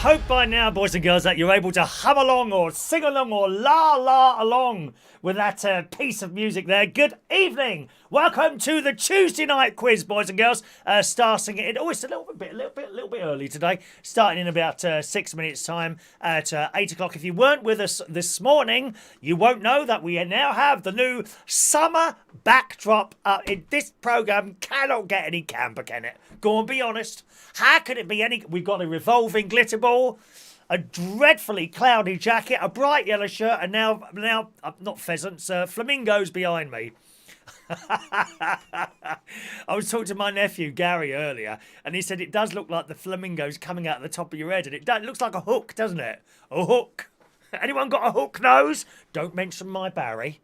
hope by now, boys and girls, that you're able to hum along or sing along or la along with that piece of music there. Good evening. Welcome to the Tuesday night quiz, boys and girls. Starting it. Oh, it's a little bit early today. Starting in about 6 minutes' time at 8 o'clock. If you weren't with us this morning, you won't know that we now have the new summer backdrop. In this program cannot get any camper, can it? Go on, be honest. How could it be any? We've got a revolving glitter ball, a dreadfully cloudy jacket, a bright yellow shirt, and now not pheasants, flamingos behind me. I was talking to my nephew Gary earlier, and he said it does look like the flamingos coming out of the top of your head, and it looks like a hook, doesn't it? A hook. Anyone got a hook nose? Don't mention my Barry.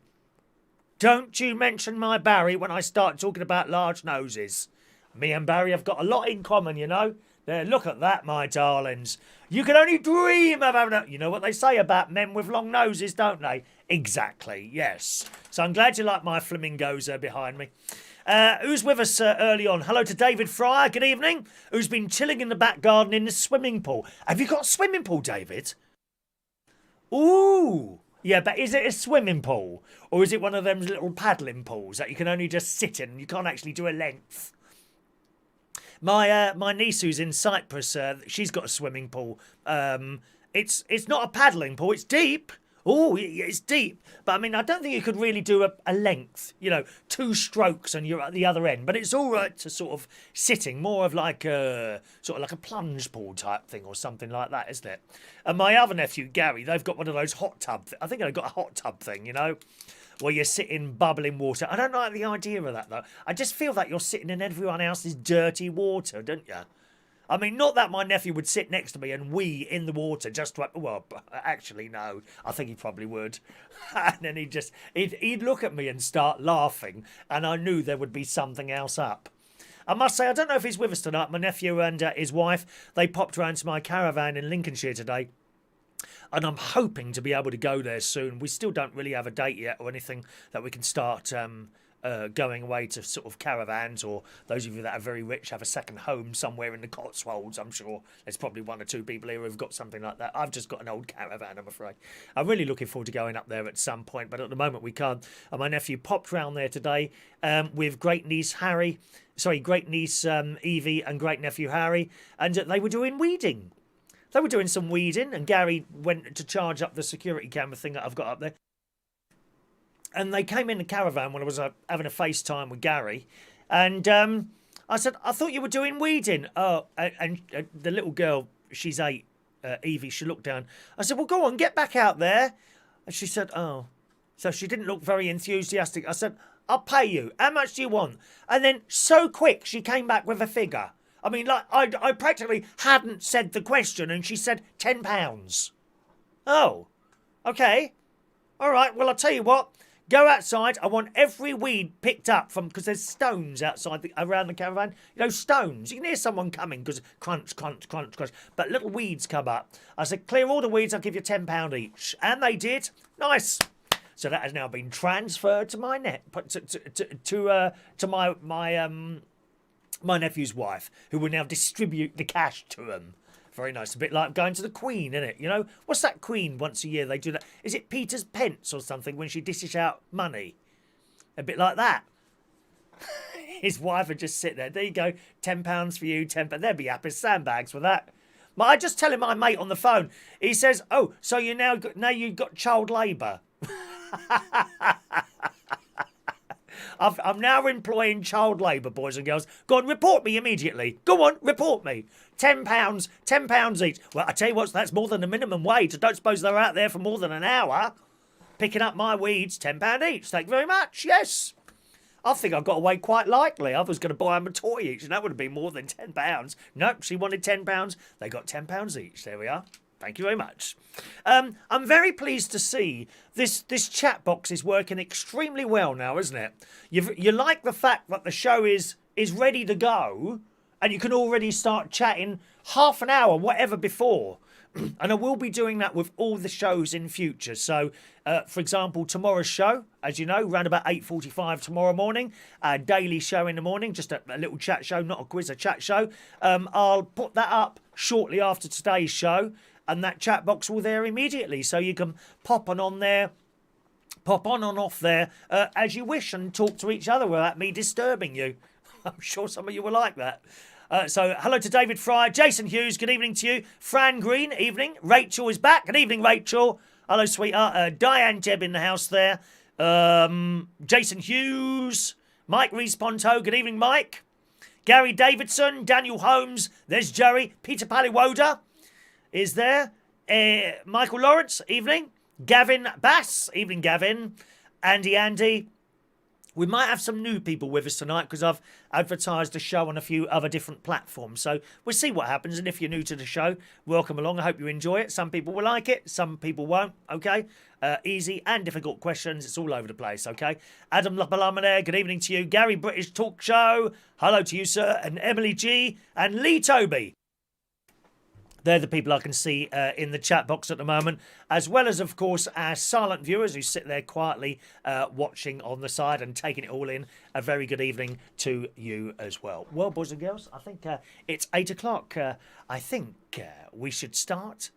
Don't you mention my Barry when I start talking about large noses. Me and Barry have got a lot in common, you know. There, look at that, my darlings. You can only dream of having a... You know what they say about men with long noses, don't they? Exactly, yes. So I'm glad you like my flamingos behind me. Who's with us early on? Hello to David Fryer, good evening. Who's been chilling in the back garden in the swimming pool. Have you got a swimming pool, David? Ooh. Yeah, but is it a swimming pool? Or is it one of them little paddling pools that you can only just sit in and you can't actually do a length? My niece who's in Cyprus, she's got a swimming pool. It's not a paddling pool. It's deep. Oh, it's deep. But I mean, I don't think you could really do a length. You know, 2 strokes and you're at the other end. But it's all right to sort of sitting, more of like a plunge pool type thing or something like that, isn't it? And my other nephew Gary, they've got one of those hot tub. I think they've got a hot tub thing, you know, where you sit in bubbling water. I don't like the idea of that, though. I just feel that you're sitting in everyone else's dirty water, don't you? I mean, not that my nephew would sit next to me and wee in the water just to... Well, actually, no. I think he probably would. And then he'd look at me and start laughing, and I knew there would be something else up. I must say, I don't know if he's with us tonight. My nephew and his wife, they popped round to my caravan in Lincolnshire today. And I'm hoping to be able to go there soon. We still don't really have a date yet or anything that we can start going away to sort of caravans, or those of you that are very rich have a second home somewhere in the Cotswolds. I'm sure there's probably 1 or 2 people here who've got something like that. I've just got an old caravan, I'm afraid. I'm really looking forward to going up there at some point, but at the moment we can't. And my nephew popped round there today with great niece Evie and great nephew Harry, and they were doing weeding. They were doing some weeding, and Gary went to charge up the security camera thing that I've got up there. And they came in the caravan when I was having a FaceTime with Gary. And I said, I thought you were doing weeding. Oh, and the little girl, she's 8, Evie, she looked down. I said, well, go on, get back out there. And she said, oh. So she didn't look very enthusiastic. I said, I'll pay you. How much do you want? And then so quick, she came back with a figure. I mean, like, I practically hadn't said the question, and she said £10. Oh, okay. All right, well, I'll tell you what. Go outside. I want every weed picked up because there's stones outside around the caravan. You know, stones. You can hear someone coming because crunch, crunch, crunch, crunch. But little weeds come up. I said, clear all the weeds. I'll give you £10 each. And they did. Nice. So that has now been transferred to my my nephew's wife, who will now distribute the cash to him. Very nice. A bit like going to the Queen, isn't it? You know, what's that Queen once a year they do that? Is it Peter's Pence or something when she dishes out money? A bit like that. His wife would just sit there. There you go. £10 for you, £10. They'd be happy sandbags for that. But I just telling my mate on the phone. He says, "Oh, so you now you've got child labour." I'm now employing child labour, boys and girls. Go on, report me immediately. Go on, report me. £10 each. Well, I tell you what, that's more than the minimum wage. I don't suppose they're out there for more than an hour picking up my weeds. £10 each. Thank you very much. Yes. I think I got away quite lightly. I was going to buy them a toy each, and that would have been more than £10. Nope, she wanted £10. They got £10 each. There we are. Thank you very much. I'm very pleased to see this chat box is working extremely well now, isn't it? You like the fact that the show is ready to go, and you can already start chatting half an hour, whatever, before. And I will be doing that with all the shows in future. So, for example, tomorrow's show, as you know, around about 8:45 tomorrow morning, a daily show in the morning, just a little chat show, not a quiz, a chat show. I'll put that up shortly after today's show, and that chat box will there immediately. So you can pop on there, pop on and off there as you wish and talk to each other without me disturbing you. I'm sure some of you will like that. So hello to David Fry, Jason Hughes, good evening to you. Fran Green, evening. Rachel is back, good evening Rachel. Hello sweetheart. Diane Jebb in the house there. Jason Hughes, Mike Rees-Ponto, good evening Mike. Gary Davidson, Daniel Holmes, there's Jerry. Peter Paliwoda is there. Michael Lawrence, evening. Gavin Bass, evening Gavin. Andy. We might have some new people with us tonight because I've advertised the show on a few other different platforms. So we'll see what happens. And if you're new to the show, welcome along. I hope you enjoy it. Some people will like it. Some people won't. Okay. Easy and difficult questions. It's all over the place. Okay. Adam Lapalama there. Good evening to you. Gary British Talk Show. Hello to you, sir. And Emily G. And Lee Toby. They're the people I can see in the chat box at the moment, as well as, of course, our silent viewers who sit there quietly watching on the side and taking it all in. A very good evening to you as well. Well, boys and girls, I think it's 8 o'clock. I think we should start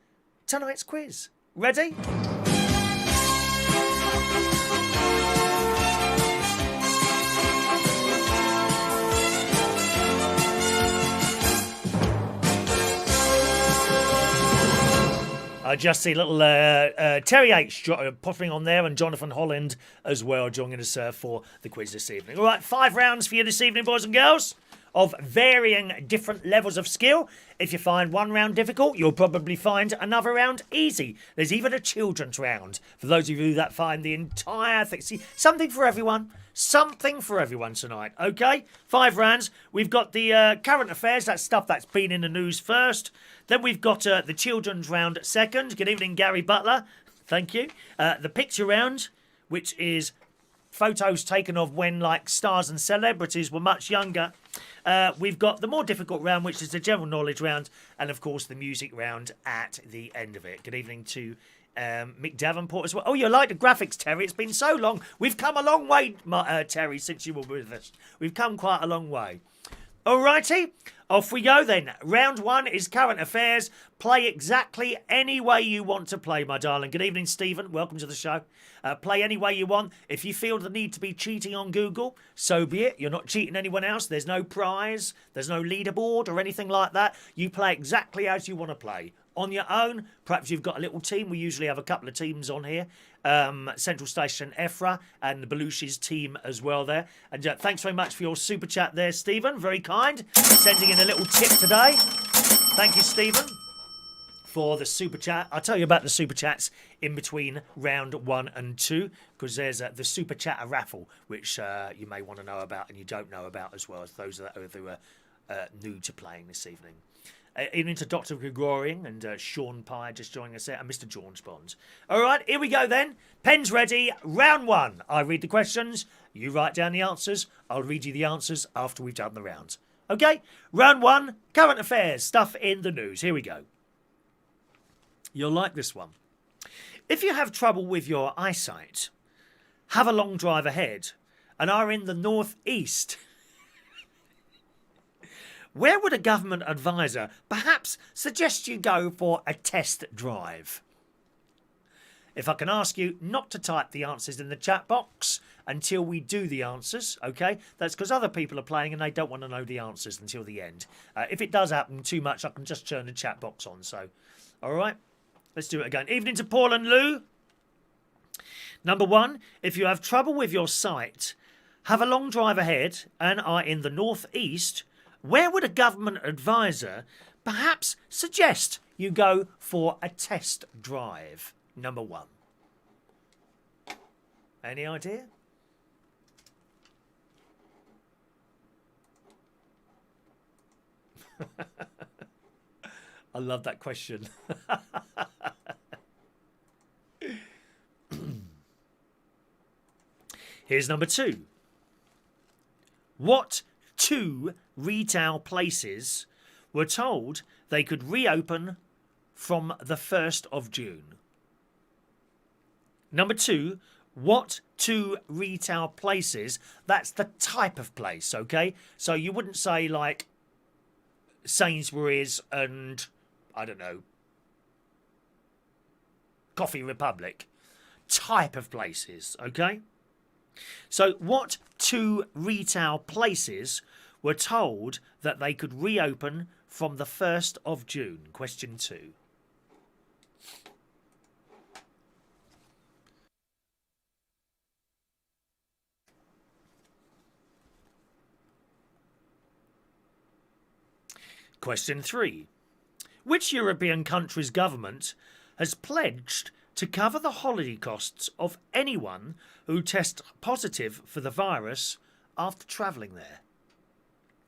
tonight's quiz. Ready? I just see little Terry H popping on there and Jonathan Holland as well joining us for the quiz this evening. All right, 5 rounds for you this evening, boys and girls, of varying different levels of skill. If you find one round difficult, you'll probably find another round easy. There's even a children's round for those of you that find the entire thing. See, something for everyone. Something for everyone tonight, okay? 5 rounds. We've got the current affairs, that's stuff that's been in the news first. Then we've got the children's round second. Good evening, Gary Butler. Thank you. The picture round, which is photos taken of when, like, stars and celebrities were much younger. We've got the more difficult round, which is the general knowledge round. And, of course, the music round at the end of it. Good evening to Mick Davenport as well. Oh, you like the graphics, Terry? It's been so long. We've come a long way, Terry, since you were with us. We've come quite a long way. Alrighty, off we go then. Round 1 is current affairs. Play exactly any way you want to play, my darling. Good evening, Stephen. Welcome to the show. Play any way you want. If you feel the need to be cheating on Google, so be it. You're not cheating anyone else. There's no prize. There's no leaderboard or anything like that. You play exactly as you want to play. On your own, perhaps you've got a little team. We usually have a couple of teams on here. Central Station Ephra and the Belushi's team as well there. And thanks very much for your super chat there, Stephen. Very kind. Sending in a little tip today. Thank you, Stephen, for the super chat. I'll tell you about the super chats in between round 1 and 2 because there's the super chatter raffle, which you may want to know about and you don't know about as well as those who are new to playing this evening. Evening to Dr. Gregorian and Sean Pye just joining us there, and Mr. George Bonds. All right, here we go then. Pens ready. Round 1. I read the questions. You write down the answers. I'll read you the answers after we've done the rounds. Okay? Round 1. Current affairs. Stuff in the news. Here we go. You'll like this one. If you have trouble with your eyesight, have a long drive ahead, and are in the northeast, where would a government advisor perhaps suggest you go for a test drive? If I can ask you not to type the answers in the chat box until we do the answers, okay? That's because other people are playing and they don't want to know the answers until the end. If it does happen too much, I can just turn the chat box on. So, all right, let's do it again. Evening to Paul and Lou. Number 1, if you have trouble with your sight, have a long drive ahead and are in the northeast, where would a government advisor perhaps suggest you go for a test drive? Number 1. Any idea? I love that question. Here's number 2. What 2 retail places were told they could reopen from the 1st of June? Number 2, what 2 retail places, that's the type of place, okay? So you wouldn't say like Sainsbury's and, I don't know, Coffee Republic. Type of places, okay? So what 2 retail places were told that they could reopen from the 1st of June? Question 2. Question 3. Which European country's government has pledged to cover the holiday costs of anyone who tests positive for the virus after travelling there?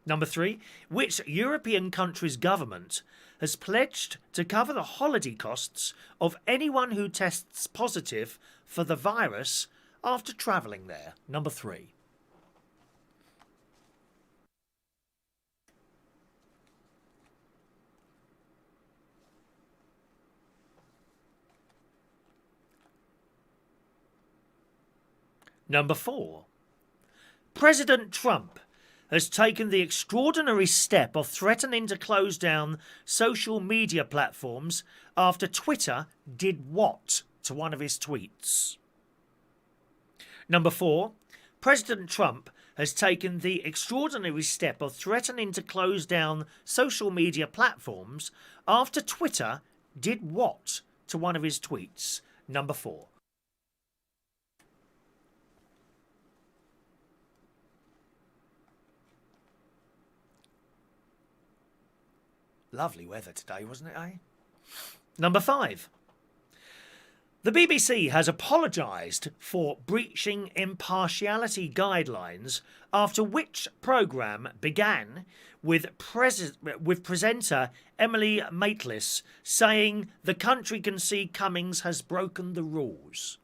Number 3. Which European country's government has pledged to cover the holiday costs of anyone who tests positive for the virus after travelling there? Number 3. Number 4. President Trump has taken the extraordinary step of threatening to close down social media platforms after Twitter did what to one of his tweets? Number 4. President Trump has taken the extraordinary step of threatening to close down social media platforms after Twitter did what to one of his tweets? Number 4. Lovely weather today, wasn't it, eh? Number 5. The BBC has apologised for breaching impartiality guidelines after which programme began with presenter Emily Maitlis saying the country can see Cummings has broken the rules.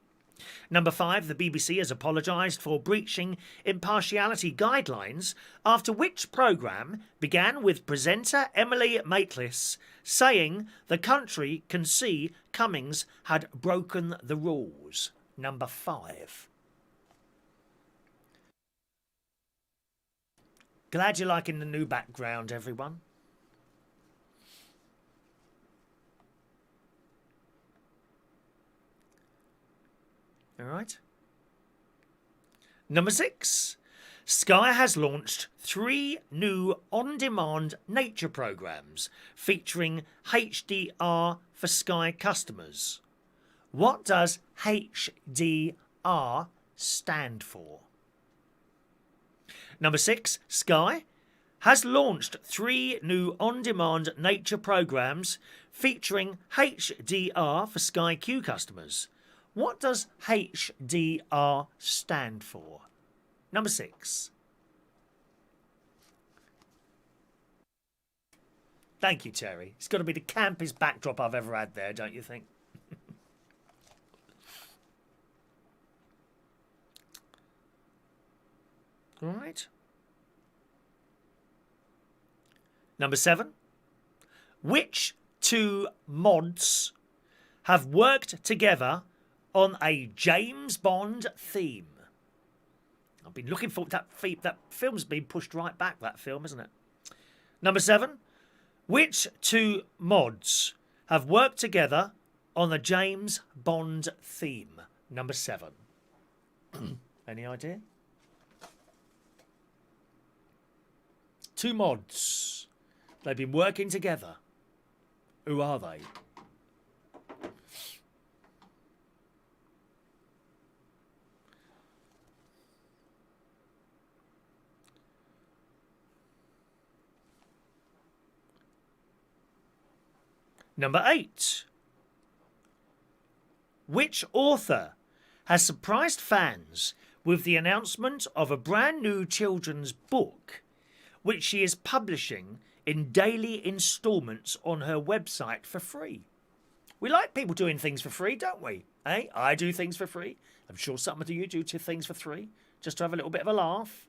Number 5, the BBC has apologised for breaching impartiality guidelines after which programme began with presenter Emily Maitlis saying the country can see Cummings had broken the rules. Number 5. Glad you're liking the new background, everyone. All right. Number 6. Sky has launched 3 new on-demand nature programmes featuring HDR for Sky customers. What does HDR stand for? Number 6. Sky has launched 3 new on-demand nature programmes featuring HDR for Sky Q customers. What does HDR stand for? Number 6. Thank you, Terry. It's got to be the campest backdrop I've ever had there, don't you think? All right. Number 7. Which 2 mods have worked together on a James Bond theme? I've been looking for that. That film's been pushed right back, that film, isn't it? Number 7. Which 2 mods have worked together on the James Bond theme? Number 7. Any idea? 2 mods. They've been working together. Who are they? Number 8. Which author has surprised fans with the announcement of a brand new children's book which she is publishing in daily instalments on her website for free? We like people doing things for free, don't we? Eh? I do things for free. I'm sure some of you do things for free, just to have a little bit of a laugh.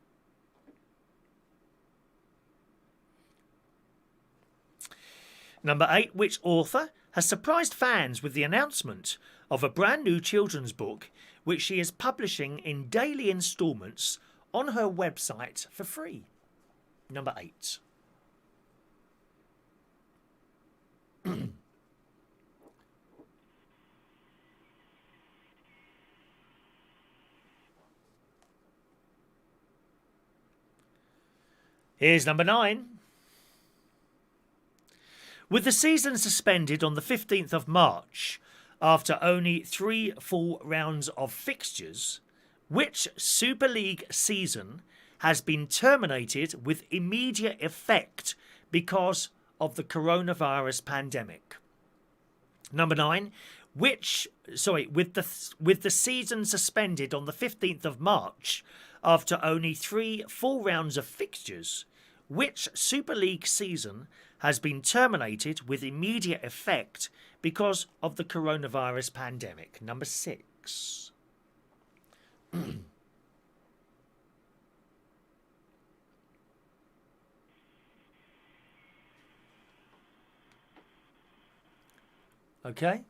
Number 8. Which author has surprised fans with the announcement of a brand new children's book which she is publishing in daily instalments on her website for free. Number 8. Here's number 9. With the season suspended on the 15th of March after only 3 full rounds of fixtures, which Super League season has been terminated with immediate effect because of the coronavirus pandemic? Number 9. With the season suspended on the 15th of March after only 3 full rounds of fixtures, which Super League season has been terminated with immediate effect because of the coronavirus pandemic? Number 6. Okay.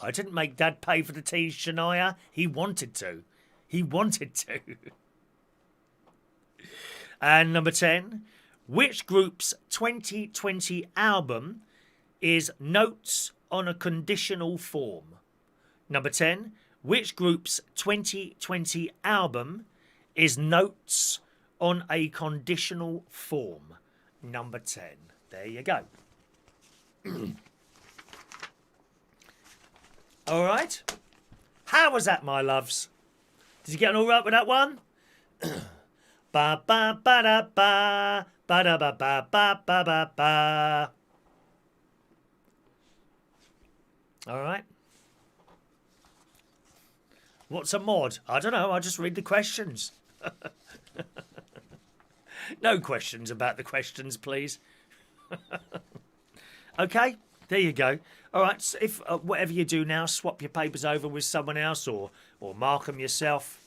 I didn't make Dad pay for the tea, Shania. He wanted to. He wanted to. And number 10. Which group's 2020 album is Notes on a Conditional Form? Number 10. Which group's 2020 album is Notes on a Conditional Form? Number 10. There you go. All right. How was that, my loves? Did you get on all right with that one? Ba ba ba da ba ba da ba ba ba ba ba ba. All right. What's a mod? I don't know. I'll just read the questions. No questions about the questions, please. Okay, there you go. All right, so if whatever you do now, swap your papers over with someone else or mark them yourself.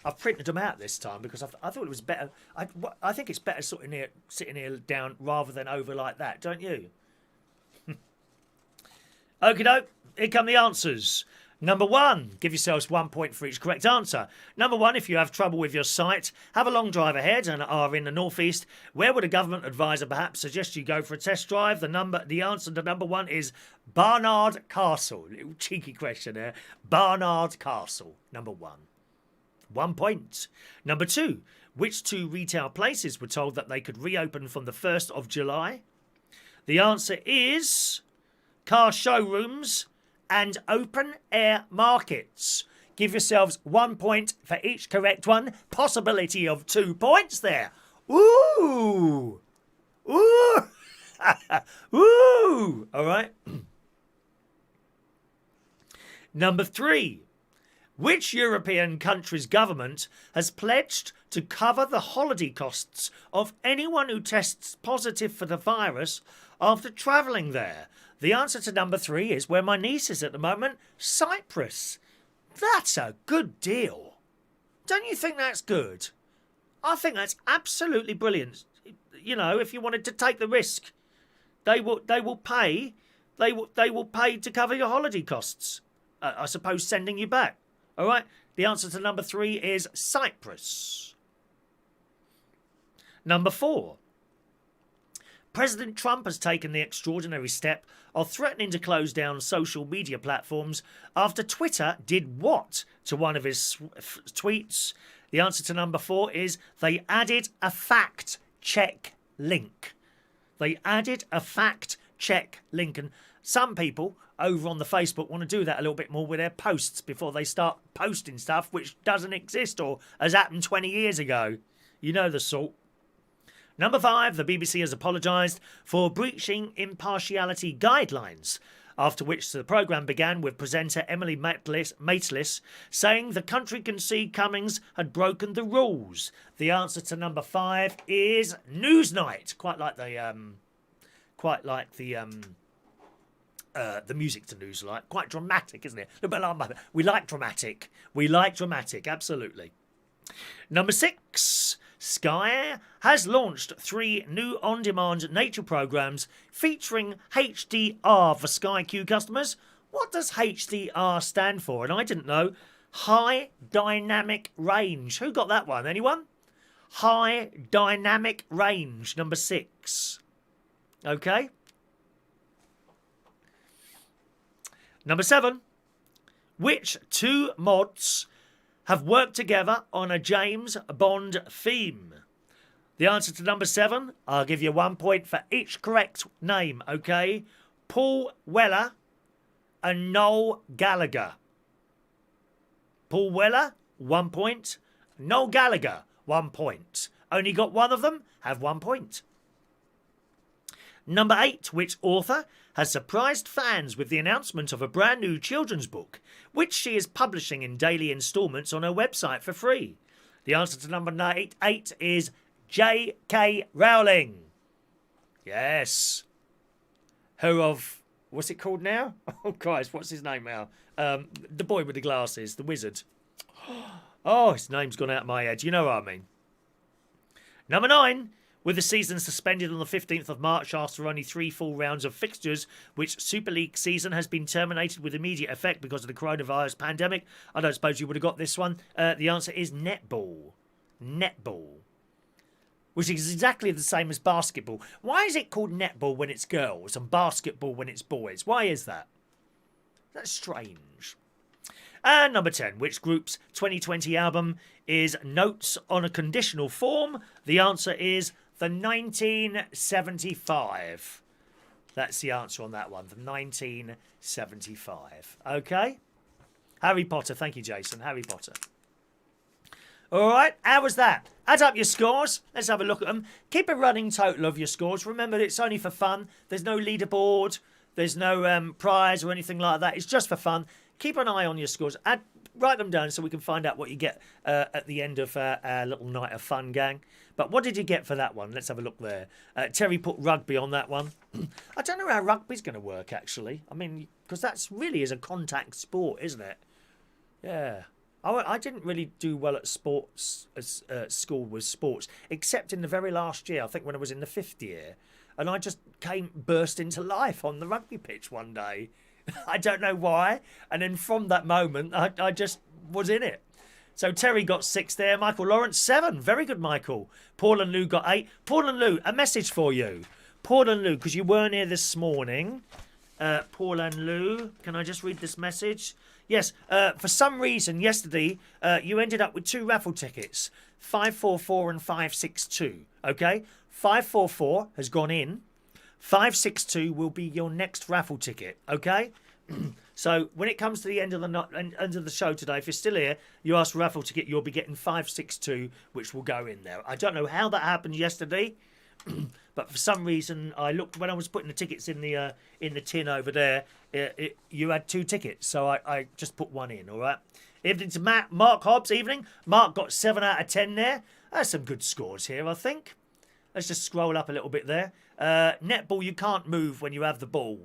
I've printed them out this time because I thought it was better. I think it's better sitting here down rather than over like that, don't you? Okie doke, here come the answers. Number 1, give yourselves 1 point for each correct answer. Number 1, if you have trouble with your sight, have a long drive ahead and are in the northeast, where would a government advisor perhaps suggest you go for a test drive? The answer to number 1 is Barnard Castle. Little cheeky question there. Barnard Castle, number 1. 1 point. Number 2, which 2 retail places were told that they could reopen from the 1st of July? The answer is car showrooms and open air markets. Give yourselves 1 point for each correct one. Possibility of 2 points there. Ooh! Ooh! Ooh! All right. Number 3. Which European country's government has pledged to cover the holiday costs of anyone who tests positive for the virus after travelling there? The answer to number 3 is where my niece is at the moment, Cyprus. That's a good deal. Don't you think that's good? I think that's absolutely brilliant. You know, if you wanted to take the risk, they will pay to cover your holiday costs. I suppose sending you back. All right. The answer to number 3 is Cyprus. Number 4. President Trump has taken the extraordinary step of threatening to close down social media platforms after Twitter did what to one of his tweets? The answer to number 4 is they added a fact check link. They added a fact check link. And some people over on the Facebook want to do that a little bit more with their posts before they start posting stuff which doesn't exist or has happened 20 years ago. You know the sort. Number 5, the BBC has apologised for breaching impartiality guidelines, after which the programme began with presenter Emily Maitlis saying the country can see Cummings had broken the rules. The answer to number 5 is Newsnight. Quite like the music to Newsnight. Quite dramatic, isn't it? We like dramatic. We like dramatic, absolutely. Number 6. Sky has launched 3 new on-demand nature programs featuring HDR for Sky Q customers. What does HDR stand for? And I didn't know. High Dynamic Range. Who got that one? Anyone? High Dynamic Range, number 6. Okay. Number 7. Which 2 mods have worked together on a James Bond theme? The answer to number 7, I'll give you 1 point for each correct name, okay? Paul Weller and Noel Gallagher. Paul Weller, 1 point. Noel Gallagher, 1 point. Only got one of them, have 1 point. Number 8, which author has surprised fans with the announcement of a brand new children's book, which she is publishing in daily instalments on her website for free? The answer to number 8 is J.K. Rowling. Yes. Her of... What's it called now? Oh, Christ, what's his name now? The boy with the glasses, the wizard. Oh, his name's gone out of my head. You know what I mean. Number 9. With the season suspended on the 15th of March after only 3 full rounds of fixtures, which Super League season has been terminated with immediate effect because of the coronavirus pandemic. I don't suppose you would have got this one. The answer is netball. Netball. Which is exactly the same as basketball. Why is it called netball when it's girls and basketball when it's boys? Why is that? That's strange. And number 10, which group's 2020 album is Notes on a Conditional Form? The answer is the 1975. That's the answer on that one, the 1975. Okay? Harry Potter. Thank you, Jason. Harry Potter. All right, how was that? Add up your scores. Let's have a look at them. Keep a running total of your scores. Remember, it's only for fun. There's no leaderboard. There's no prize or anything like that. It's just for fun. Keep an eye on your scores. Write them down so we can find out what you get at the end of our little night of fun, gang. But what did you get for that one? Let's have a look there. Terry put rugby on that one. I don't know how rugby's going to work, actually. I mean, because that's really is a contact sport, isn't it? Yeah. I didn't really do well at sports, school with sports, except in the very last year, I think when I was in the 5th year. And I just burst into life on the rugby pitch one day. I don't know why. And then from that moment, I just was in it. So Terry got 6 there. Michael Lawrence, 7. Very good, Michael. Paul and Lou got 8. Paul and Lou, a message for you. Paul and Lou, because you weren't here this morning. Paul and Lou, can I just read this message? Yes, for some reason yesterday you ended up with 2 raffle tickets, 544 and 562. Okay, 544 has gone in. 562 will be your next raffle ticket. Okay, so when it comes to the end of the show today, if you're still here, you ask for a raffle ticket, you'll be getting 562, which will go in there. I don't know how that happened yesterday. But for some reason, I looked when I was putting the tickets in the tin over there. You had 2 tickets, so I just put 1 in. All right. Evening to Mark Hobbs. Evening. Mark got 7 out of 10 there. That's some good scores here, I think. Let's just scroll up a little bit there. Netball, you can't move when you have the ball.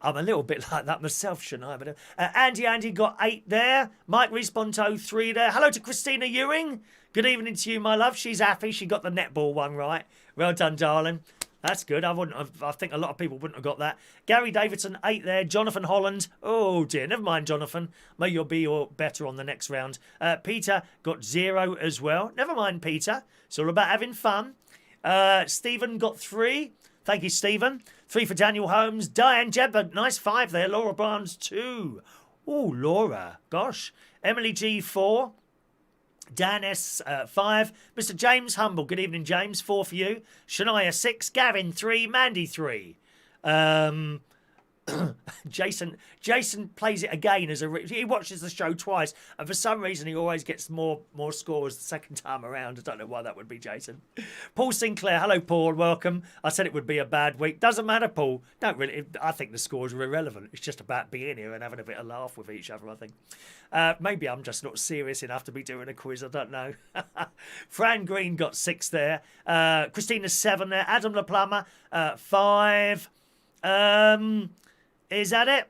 I'm a little bit like that myself, shouldn't I? But, Andy got 8 there. Mike Responto 3 there. Hello to Christina Ewing. Good evening to you, my love. She's happy. She got the netball one right. Well done, darling. That's good. I think a lot of people wouldn't have got that. Gary Davidson 8 there. Jonathan Holland. Oh dear. Never mind, Jonathan. May you'll be better on the next round. Peter got 0 as well. Never mind, Peter. It's all about having fun. Stephen got 3. Thank you, Stephen. 3 for Daniel Holmes. Diane Jebb, nice 5 there. Laura Barnes, 2. Oh, Laura. Gosh. Emily G, 4. Dan S, 5. Mr. James Humble. Good evening, James. 4 for you. Shania, 6. Gavin, 3. Mandy, 3. Jason plays it again as he watches the show twice, and for some reason he always gets more scores the second time around. I don't know why that would be, Jason. Paul Sinclair, hello Paul, welcome. I said it would be a bad week. Doesn't matter, Paul. Don't really. I think the scores are irrelevant. It's just about being here and having a bit of laugh with each other. I think maybe I'm just not serious enough to be doing a quiz. I don't know. Fran Green got 6 there. Christina 7 there. Adam LaPlummer 5. Is that it?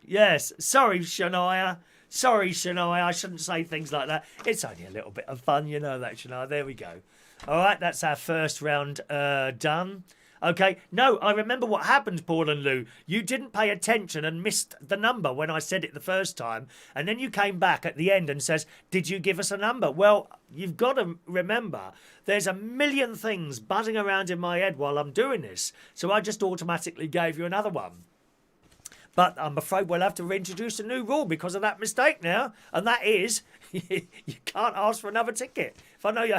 Yes. Sorry, Shania. Sorry, Shania, I shouldn't say things like that. It's only a little bit of fun, you know that, Shania. There we go. All right, that's our first round done. Okay, no, I remember what happened, Paul and Lou. You didn't pay attention and missed the number when I said it the first time. And then you came back at the end and says, did you give us a number? Well, you've got to remember, there's a million things buzzing around in my head while I'm doing this. So I just automatically gave you another one. But I'm afraid we'll have to reintroduce a new rule because of that mistake now. And that is, you can't ask for another ticket. If I know you...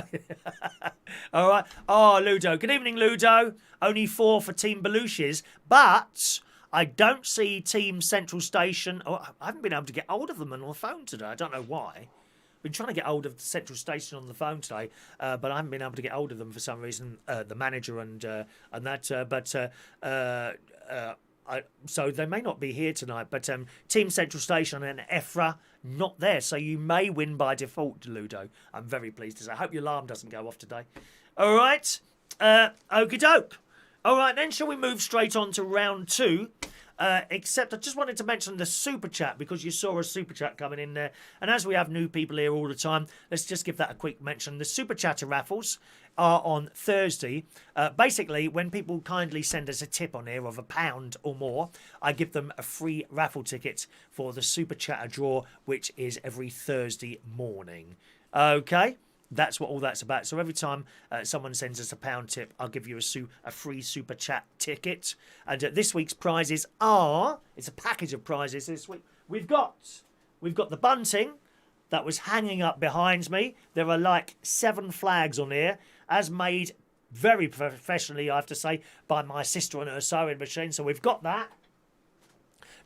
All right. Oh, Ludo. Good evening, Ludo. Only 4 for Team Belushes. But I don't see Team Central Station... Oh, I haven't been able to get hold of them on the phone today. I don't know why. I've been trying to get hold of the Central Station on the phone today, but I haven't been able to get hold of them for some reason, the manager and that. So they may not be here tonight, but Team Central Station and EFRA not there. So you may win by default, Ludo. I'm very pleased to say. I hope your alarm doesn't go off today. All right. Okie doke. All right, then shall we move straight on to round 2? Except I just wanted to mention the super chat because you saw a super chat coming in there. And as we have new people here all the time, let's just give that a quick mention. The super chatter raffles are on Thursday. Basically, when people kindly send us a tip on here of £1 or more, I give them a free raffle ticket for the super chatter draw, which is every Thursday morning. Okay? That's what all that's about. So every time someone sends us a £1 tip, I'll give you a free super chat ticket. And this week's prizes are... It's a package of prizes this week. We've got the bunting that was hanging up behind me. There are like 7 flags on here, as made very professionally, I have to say, by my sister on her sewing machine. So we've got that.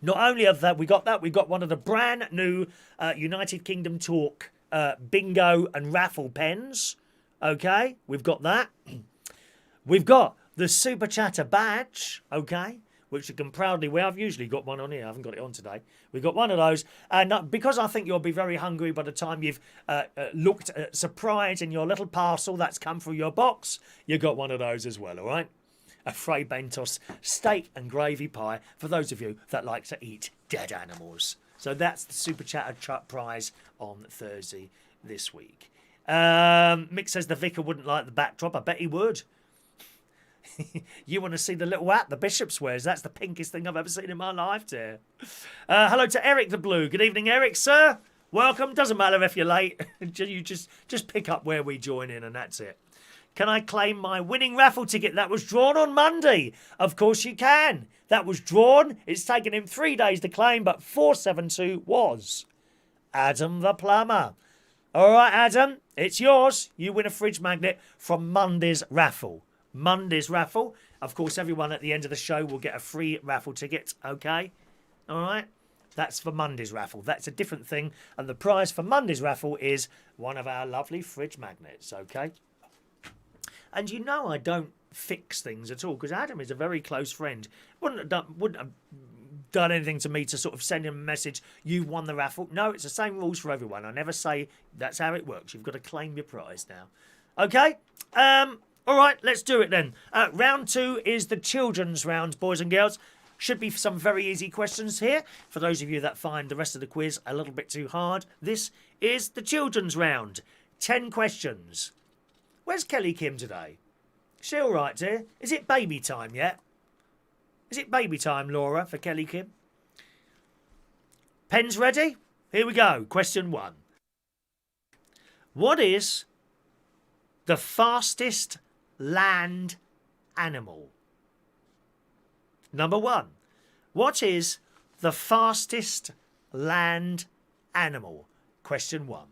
Not only have that, we got one of the brand new United Kingdom Talk bingo and raffle pens. Okay, we've got that. We've got the Super Chatter badge, okay, which you can proudly wear. I've usually got one on here. I haven't got it on today. We've got one of those. And because I think you'll be very hungry by the time you've looked at surprise in your little parcel that's come through your box, you got one of those as well, all right? A Fray Bentos steak and gravy pie for those of you that like to eat dead animals. So that's the Super Chatter prize on Thursday this week. Mick says the vicar wouldn't like the backdrop. I bet he would. You want to see the little hat the bishop wears? That's the pinkest thing I've ever seen in my life, dear. Hello to Eric the Blue. Good evening, Eric, sir. Welcome. Doesn't matter if you're late. You just pick up where we join in and that's it. Can I claim my winning raffle ticket that was drawn on Monday? Of course you can. That was drawn. It's taken him 3 days to claim, but 472 was Adam the Plumber. All right, Adam, it's yours. You win a fridge magnet from Monday's raffle. Monday's raffle. Of course, everyone at the end of the show will get a free raffle ticket, okay? All right? That's for Monday's raffle. That's a different thing. And the prize for Monday's raffle is one of our lovely fridge magnets, okay? And you know I don't fix things at all because Adam is a very close friend. Wouldn't have done anything to me to sort of send him a message, you won the raffle. No, it's the same rules for everyone. I never say that's how it works. You've got to claim your prize now. Okay? All right, let's do it then. Round 2 is the children's round, boys and girls. Should be some very easy questions here. For those of you that find the rest of the quiz a little bit too hard, this is the children's round. 10 questions. Where's Kelly Kim today? Is she all right, dear? Is it baby time yet? Is it baby time, Laura, for Kelly Kim? Pens ready? Here we go. Question 1. What is the fastest land animal? Number 1. What is the fastest land animal? Question 1.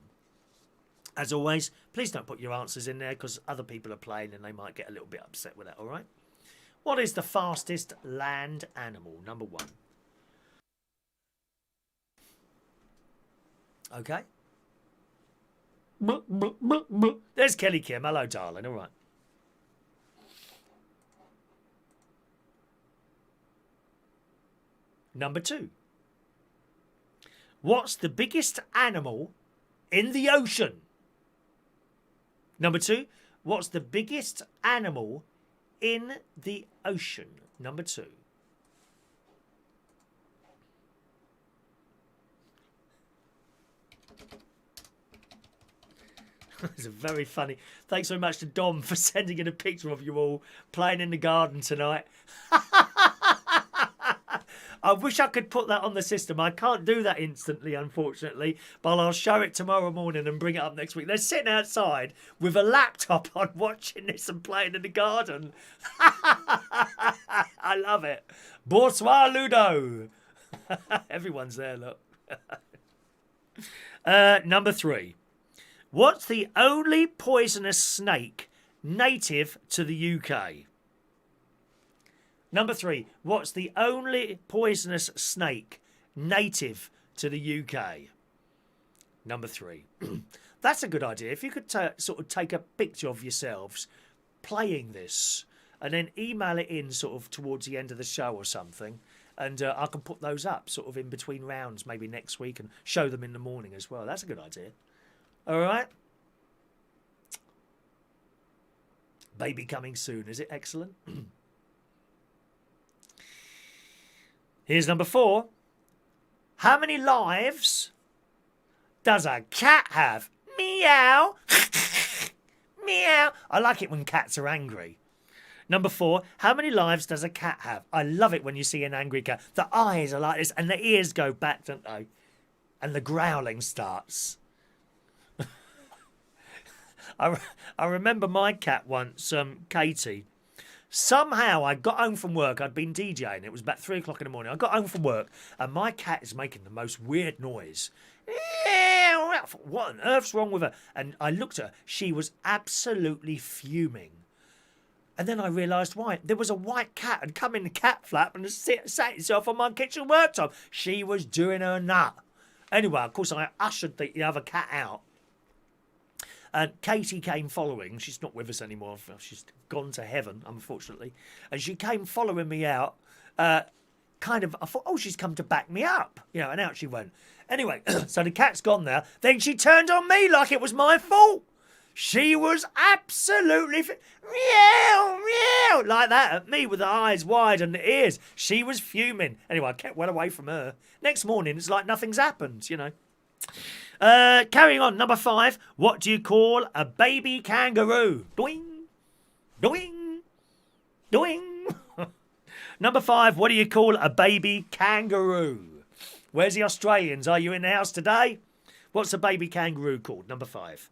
As always, please don't put your answers in there because other people are playing and they might get a little bit upset with that, all right? What is the fastest land animal? Number 1. Okay. There's Kelly Kim. Hello, darling. All right. Number 2. What's the biggest animal in the ocean? Number 2. What's the biggest animal in the ocean? Number 2. – It's very funny. Thanks so much to Dom for sending in a picture of you all playing in the garden tonight. I wish I could put that on the system. I can't do that instantly, unfortunately, but I'll show it tomorrow morning and bring it up next week. They're sitting outside with a laptop on watching this and playing in the garden. I love it. Bonsoir, Ludo. Everyone's there, look. Number 3. What's the only poisonous snake native to the UK? Number 3. What's the only poisonous snake native to the UK? Number 3. That's a good idea. If you could sort of take a picture of yourselves playing this and then email it in sort of towards the end of the show or something, and I can put those up sort of in between rounds maybe next week and show them in the morning as well. That's a good idea. All right. Baby coming soon. Is it excellent? Here's number 4. How many lives does a cat have? Meow. Meow. I like it when cats are angry. Number 4. How many lives does a cat have? I love it when you see an angry cat. The eyes are like this and the ears go back, don't they? And the growling starts. I remember my cat once, Katie. Somehow I got home from work. I'd been DJing. It was about 3 o'clock in the morning. I got home from work and my cat is making the most weird noise. What on earth's wrong with her? And I looked at her. She was absolutely fuming. And then I realised why. There was a white cat had come in the cat flap and sat itself on my kitchen worktop. She was doing her nut. Anyway, of course, I ushered the other cat out. And Katie came following. She's not with us anymore. She's gone to heaven, unfortunately. And she came following me out. I thought, oh, she's come to back me up. And out she went. Anyway, so the cat's gone now. Then she turned on me like it was my fault. She was absolutely meow, meow, like that at me with the eyes wide and the ears. She was fuming. Anyway, I kept well away from her. Next morning, it's like nothing's happened, Carrying on, number 5. What do you call a baby kangaroo? Doing, doing, doing. Number 5. What do you call a baby kangaroo? Where's the Australians? Are you in the house today? What's a baby kangaroo called? Number 5.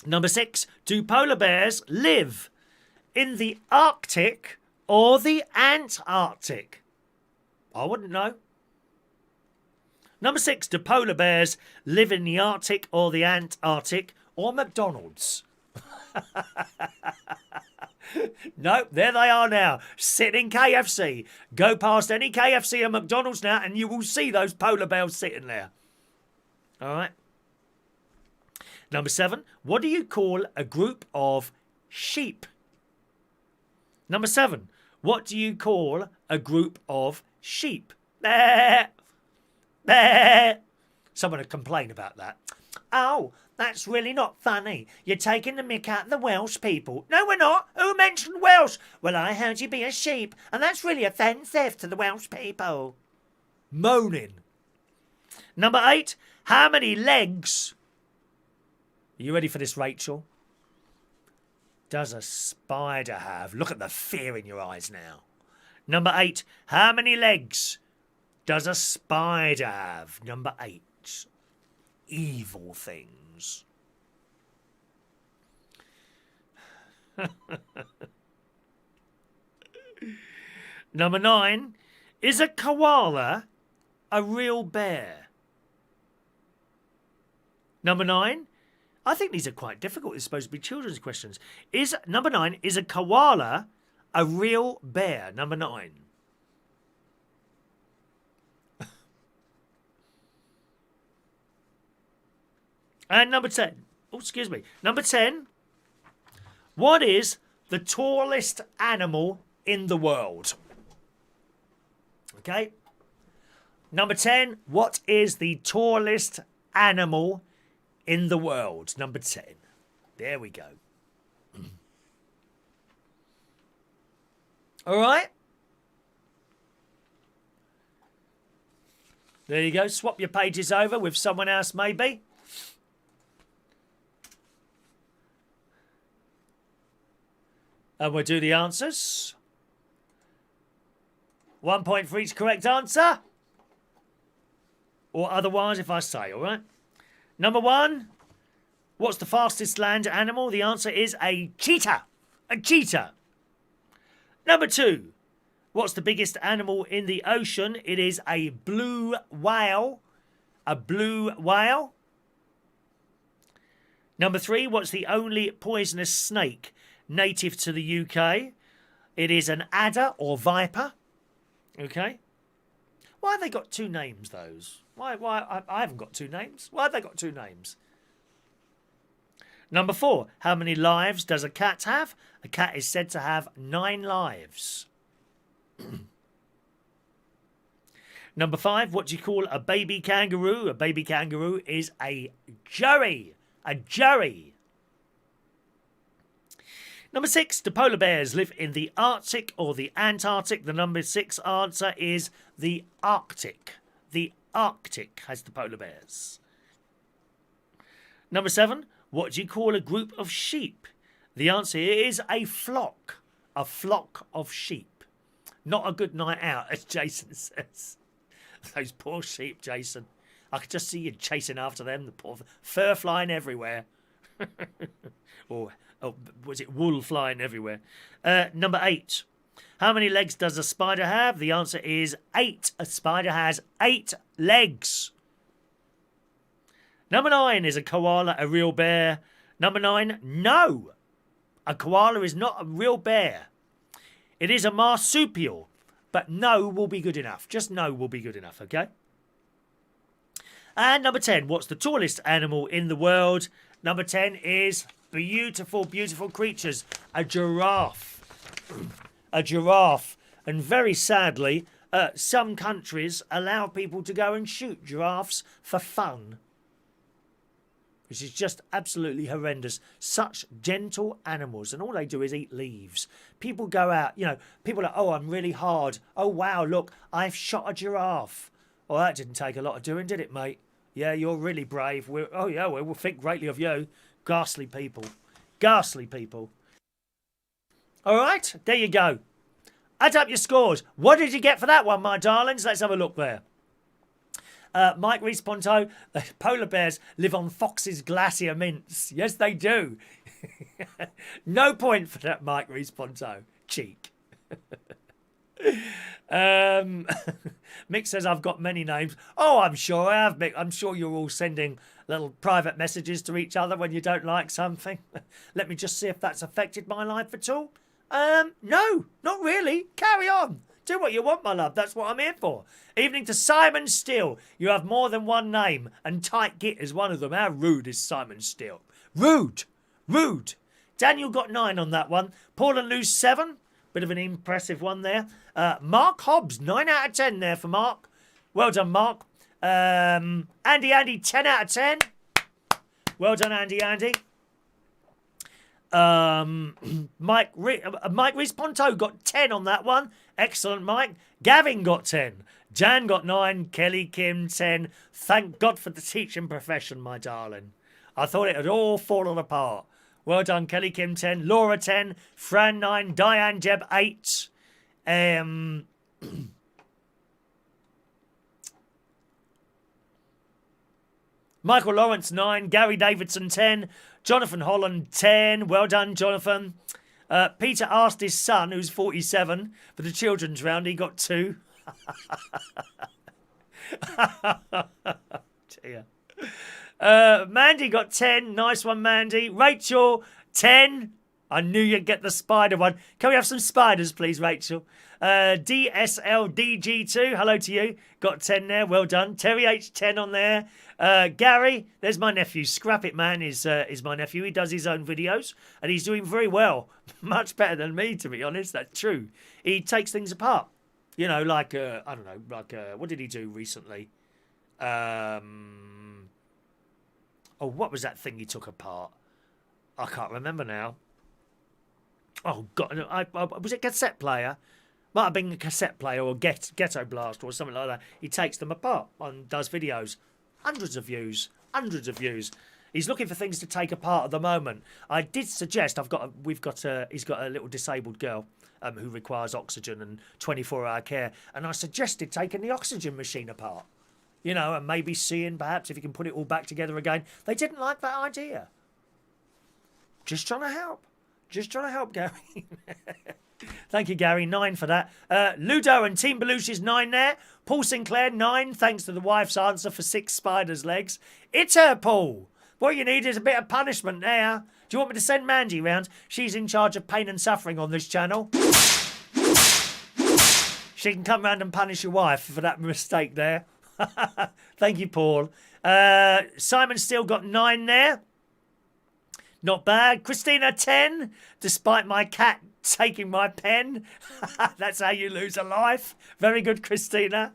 Number 6. Do polar bears live in the Arctic or the Antarctic? I wouldn't know. Number 6. Do polar bears live in the Arctic or the Antarctic or McDonald's? Nope, there they are now, sitting in KFC. Go past any KFC or McDonald's now and you will see those polar bears sitting there. All right. Number 7. What do you call a group of sheep? Number 7. What do you call a group of sheep? Someone would complain about that. Oh, that's really not funny. You're taking the mick out of the Welsh people. No, we're not. Who mentioned Welsh? Well, I heard you be a sheep, and that's really offensive to the Welsh people. Moaning. Number 8. How many legs... Are you ready for this, Rachel? Does a spider have? Look at the fear in your eyes now. Number 8. How many legs does a spider have? Number 8. Evil things. Number 9. Is a koala a real bear? Number 9. I think these are quite difficult. It's supposed to be children's questions. Number 9, is a koala a real bear? Number 9. And number 10. Oh, excuse me. Number 10. What is the tallest animal in the world? Okay. Number 10. What is the tallest animal in the world? Number 10. There we go. All right. There you go. Swap your pages over with someone else, maybe. And we'll do the answers. 1 point for each correct answer. Or otherwise if I say, all right? Number 1. What's the fastest land animal? The answer is a cheetah. A cheetah. Number 2. What's the biggest animal in the ocean? It is a blue whale. A blue whale. Number 3. What's the only poisonous snake native to the UK? It is an adder or viper. Okay. Why have they got 2 names, those? Why? I haven't got 2 names. Why have they got 2 names? Number 4. How many lives does a cat have? A cat is said to have 9 lives. Number 5. What do you call a baby kangaroo? A baby kangaroo is a joey. A joey. Number 6. Do polar bears live in the Arctic or the Antarctic? The number 6 answer is the Arctic. The Arctic has the polar bears. Number 7. What do you call a group of sheep? The answer is a flock. A flock of sheep. Not a good night out, as Jason says. Those poor sheep, Jason. I could just see you chasing after them. The poor fur flying everywhere. or was it wool flying everywhere? Number 8. How many legs does a spider have? The answer is 8. A spider has 8 legs. Number 9. Is a koala a real bear? Number 9. No. A koala is not a real bear. It is a marsupial. But no will be good enough. Just no will be good enough, okay? And number 10. What's the tallest animal in the world? Number 10 is beautiful, beautiful creatures. A giraffe. A giraffe. And very sadly, some countries allow people to go and shoot giraffes for fun. Which is just absolutely horrendous. Such gentle animals, and all they do is eat leaves. People go out, people are, oh, I'm really hard. Oh, wow, look, I've shot a giraffe. Well, that didn't take a lot of doing, did it, mate? Yeah, you're really brave. We'll think greatly of you. Ghastly people. Ghastly people. All right, there you go. Add up your scores. What did you get for that one, my darlings? Let's have a look there. Mike Rees-Ponto, the polar bears live on Fox's glacier mints. Yes, they do. No point for that, Mike Rees-Ponto. Cheek. Mick says, I've got many names. Oh, I'm sure I have, Mick. I'm sure you're all sending little private messages to each other when you don't like something. Let me just see if that's affected my life at all. No, not really. Carry on. Do what you want, my love. That's what I'm here for. Evening to Simon Steele. You have more than one name, and Tight Git is one of them. How rude is Simon Steele? Rude. Rude. Daniel got 9 on that one. Paul and Lou 7. Bit of an impressive one there. Mark Hobbs, 9 out of 10 there for Mark. Well done, Mark. Andy, 10 out of 10. Well done, Andy. Mike Rees-Ponto got 10 on that one. Excellent, Mike. Gavin got 10. Jan got 9. Kelly Kim 10. Thank God for the teaching profession, my darling. I thought it had all fallen apart. Well done, Kelly Kim 10. Laura 10. Fran 9. Diane Jeb 8. Michael Lawrence 9. Gary Davidson 10. Jonathan Holland 10. Well done, Jonathan. Peter asked his son, who's 47, for the children's round. He got 2. Dear. Mandy got 10. Nice one, Mandy. Rachel, 10. I knew you'd get the spider one. Can we have some spiders, please, Rachel? DSLDG2, hello to you. Got 10 there. Well done. Terry H, 10 on there. Gary, there's my nephew. Scrap It Man is my nephew. He does his own videos, and he's doing very well. Much better than me, to be honest. That's true. He takes things apart. You know, like, I don't know, like, what did he do recently? Oh, what was that thing he took apart? I can't remember now. Oh, God, was it cassette player? Might have been a cassette player or Ghetto Blast or something like that. He takes them apart and does videos. Hundreds of views. He's looking for things to take apart at the moment. I did suggest he's got a little disabled girl who requires oxygen and 24-hour care, and I suggested taking the oxygen machine apart, and maybe seeing perhaps if you can put it all back together again. They didn't like that idea. Just trying to help. Just trying to help, Gary. Thank you, Gary. 9 for that. Ludo and Team Belushi's 9 there. Paul Sinclair, 9, thanks to the wife's answer for 6 spiders' legs. It's her, Paul. What you need is a bit of punishment there. Do you want me to send Mandy round? She's in charge of pain and suffering on this channel. She can come round and punish your wife for that mistake there. Thank you, Paul. Simon still got 9 there. Not bad. Christina, 10. Despite my cat taking my pen. That's how you lose a life. Very good, Christina.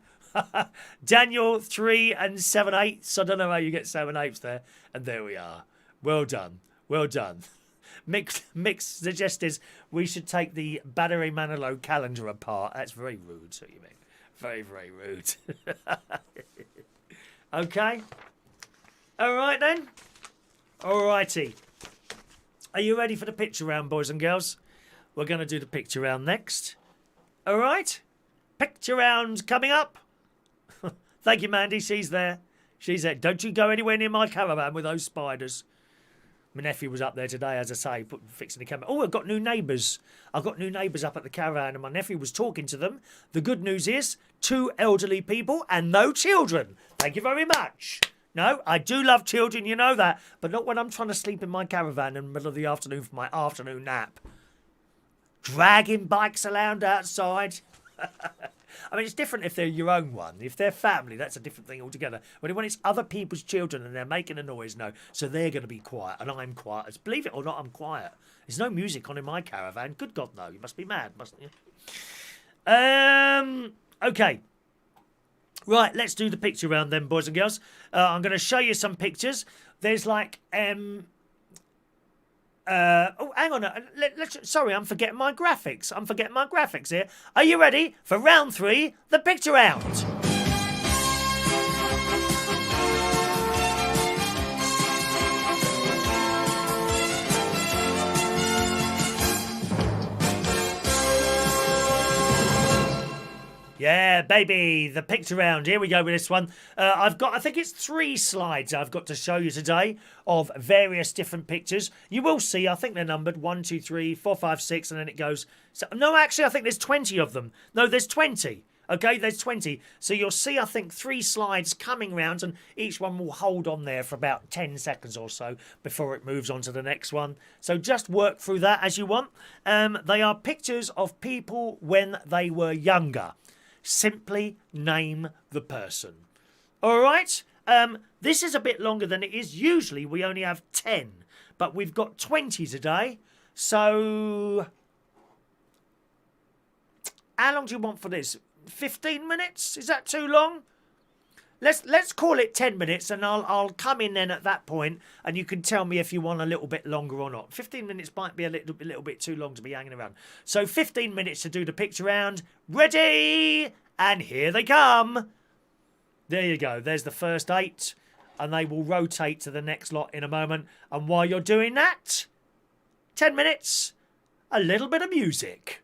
Daniel, 3 and 7/8. I don't know how you get 7/8 there. And there we are. Well done. Well done. Mick suggested we should take the Battery Manilow calendar apart. That's very rude, so you mean. Very, very rude. Okay. All right, then. All righty. Are you ready for the picture round, boys and girls? We're going to do the picture round next. All right? Picture round coming up. Thank you, Mandy. She's there. She's there. Don't you go anywhere near my caravan with those spiders. My nephew was up there today, as I say, fixing the camera. Oh, I've got new neighbours. I've got new neighbours up at the caravan, and my nephew was talking to them. The good news is 2 elderly people and no children. Thank you very much. No, I do love children, you know that, but not when I'm trying to sleep in my caravan in the middle of the afternoon for my afternoon nap. Dragging bikes around outside. I mean, it's different if they're your own one. If they're family, that's a different thing altogether. But when it's other people's children and they're making a noise, no. So they're going to be quiet, and I'm quiet. Believe it or not, I'm quiet. There's no music on in my caravan. Good God, no. You must be mad, mustn't you? Okay. Right, let's do the picture round then, boys and girls. I'm going to show you some pictures. There's like... oh, hang on. Sorry, I'm forgetting my graphics. I'm forgetting my graphics here. Are you ready for round 3, the picture round? Yeah, baby, the picture round. Here we go with this one. I think it's 3 slides I've got to show you today of various different pictures. You will see, I think they're numbered 1, 2, 3, 4, 5, 6, and then it goes. So, no, actually, I think there's 20 of them. No, there's 20. Okay, there's 20. So you'll see, I think, 3 slides coming round, and each one will hold on there for about 10 seconds or so before it moves on to the next one. So just work through that as you want. They are pictures of people when they were younger. Simply name the person. All right? This is a bit longer than it is. Usually we only have 10, but we've got 20 today. So how long do you want for this? 15 minutes? Is that too long? Let's call it 10 minutes, and I'll come in then at that point, and you can tell me if you want a little bit longer or not. 15 minutes might be a little bit too long to be hanging around. So 15 minutes to do the picture round. Ready? And here they come. There you go. There's the first 8, and they will rotate to the next lot in a moment. And while you're doing that, 10 minutes, a little bit of music.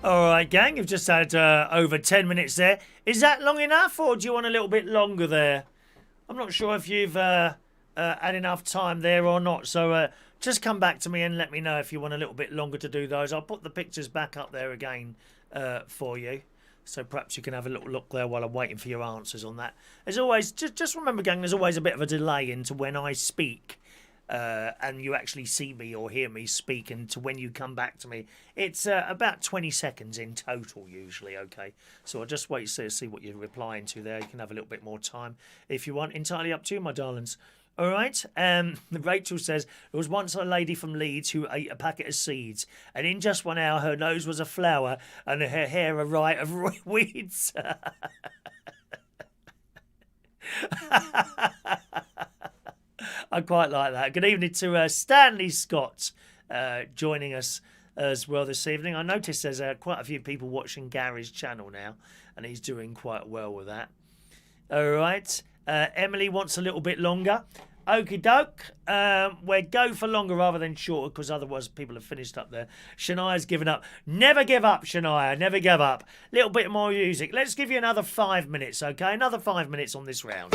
All right, gang, you've just had over 10 minutes there. Is that long enough, or do you want a little bit longer there? I'm not sure if you've had enough time there or not, so just come back to me and let me know if you want a little bit longer to do those. I'll put the pictures back up there again for you, so perhaps you can have a little look there while I'm waiting for your answers on that. As always, just remember, gang, there's always a bit of a delay into when I speak and you actually see me or hear me speak, and to when you come back to me. It's about 20 seconds in total usually, okay? So I'll just wait to see what you're replying to there. You can have a little bit more time if you want. Entirely up to you, my darlings. All right. Rachel says, there was once a lady from Leeds who ate a packet of seeds, and in just 1 hour her nose was a flower and her hair a riot of weeds. I quite like that. Good evening to Stanley Scott joining us as well this evening. I noticed there's quite a few people watching Gary's channel now, and he's doing quite well with that. All right. Emily wants a little bit longer. Okie doke. We'll go for longer rather than shorter, because otherwise people have finished up there. Shania's given up. Never give up, Shania. Never give up. Little bit more music. Let's give you another 5 minutes, okay? Another 5 minutes on this round.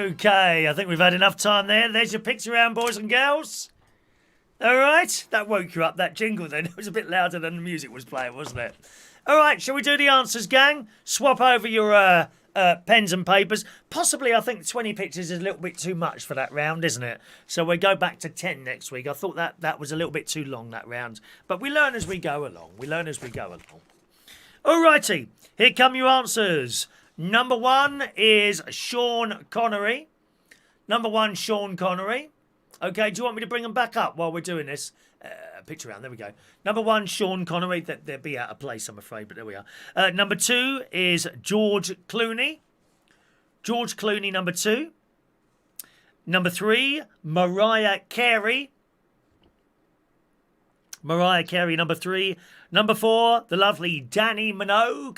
Okay, I think we've had enough time there. There's your picture round, boys and girls. All right, that woke you up, that jingle then. It was a bit louder than the music was playing, wasn't it? All right, shall we do the answers, gang? Swap over your pens and papers. Possibly, I think 20 pictures is a little bit too much for that round, isn't it? So we go back to 10 next week. I thought that was a little bit too long, that round. But we learn as we go along. All righty, here come your answers. Number 1 is Sean Connery. Number 1, Sean Connery. Okay, do you want me to bring them back up while we're doing this? Picture round, there we go. Number 1, Sean Connery. They'd be out of place, I'm afraid, but there we are. Number 2 is George Clooney. George Clooney, number 2. Number 3, Mariah Carey. Mariah Carey, number 3. Number 4, the lovely Danny Minogue.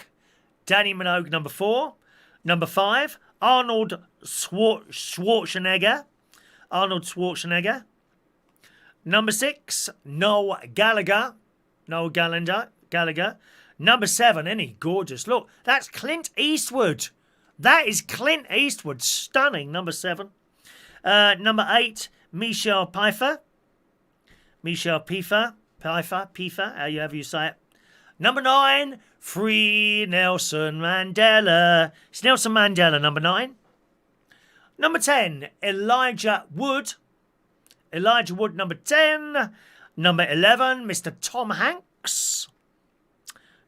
Danny Minogue, number 4. Number 5, Arnold Schwarzenegger. Arnold Schwarzenegger. Number 6, Noel Gallagher. Noel Gallagher. Number 7, isn't he gorgeous? Look, that's Clint Eastwood. That is Clint Eastwood. Stunning, number 7. Number 8, Michelle Pfeiffer. Michelle Pfeiffer, however you say it. Number 9, Free Nelson Mandela. It's Nelson Mandela, number 9. Number 10, Elijah Wood. Elijah Wood, number 10. Number 11, Mr. Tom Hanks.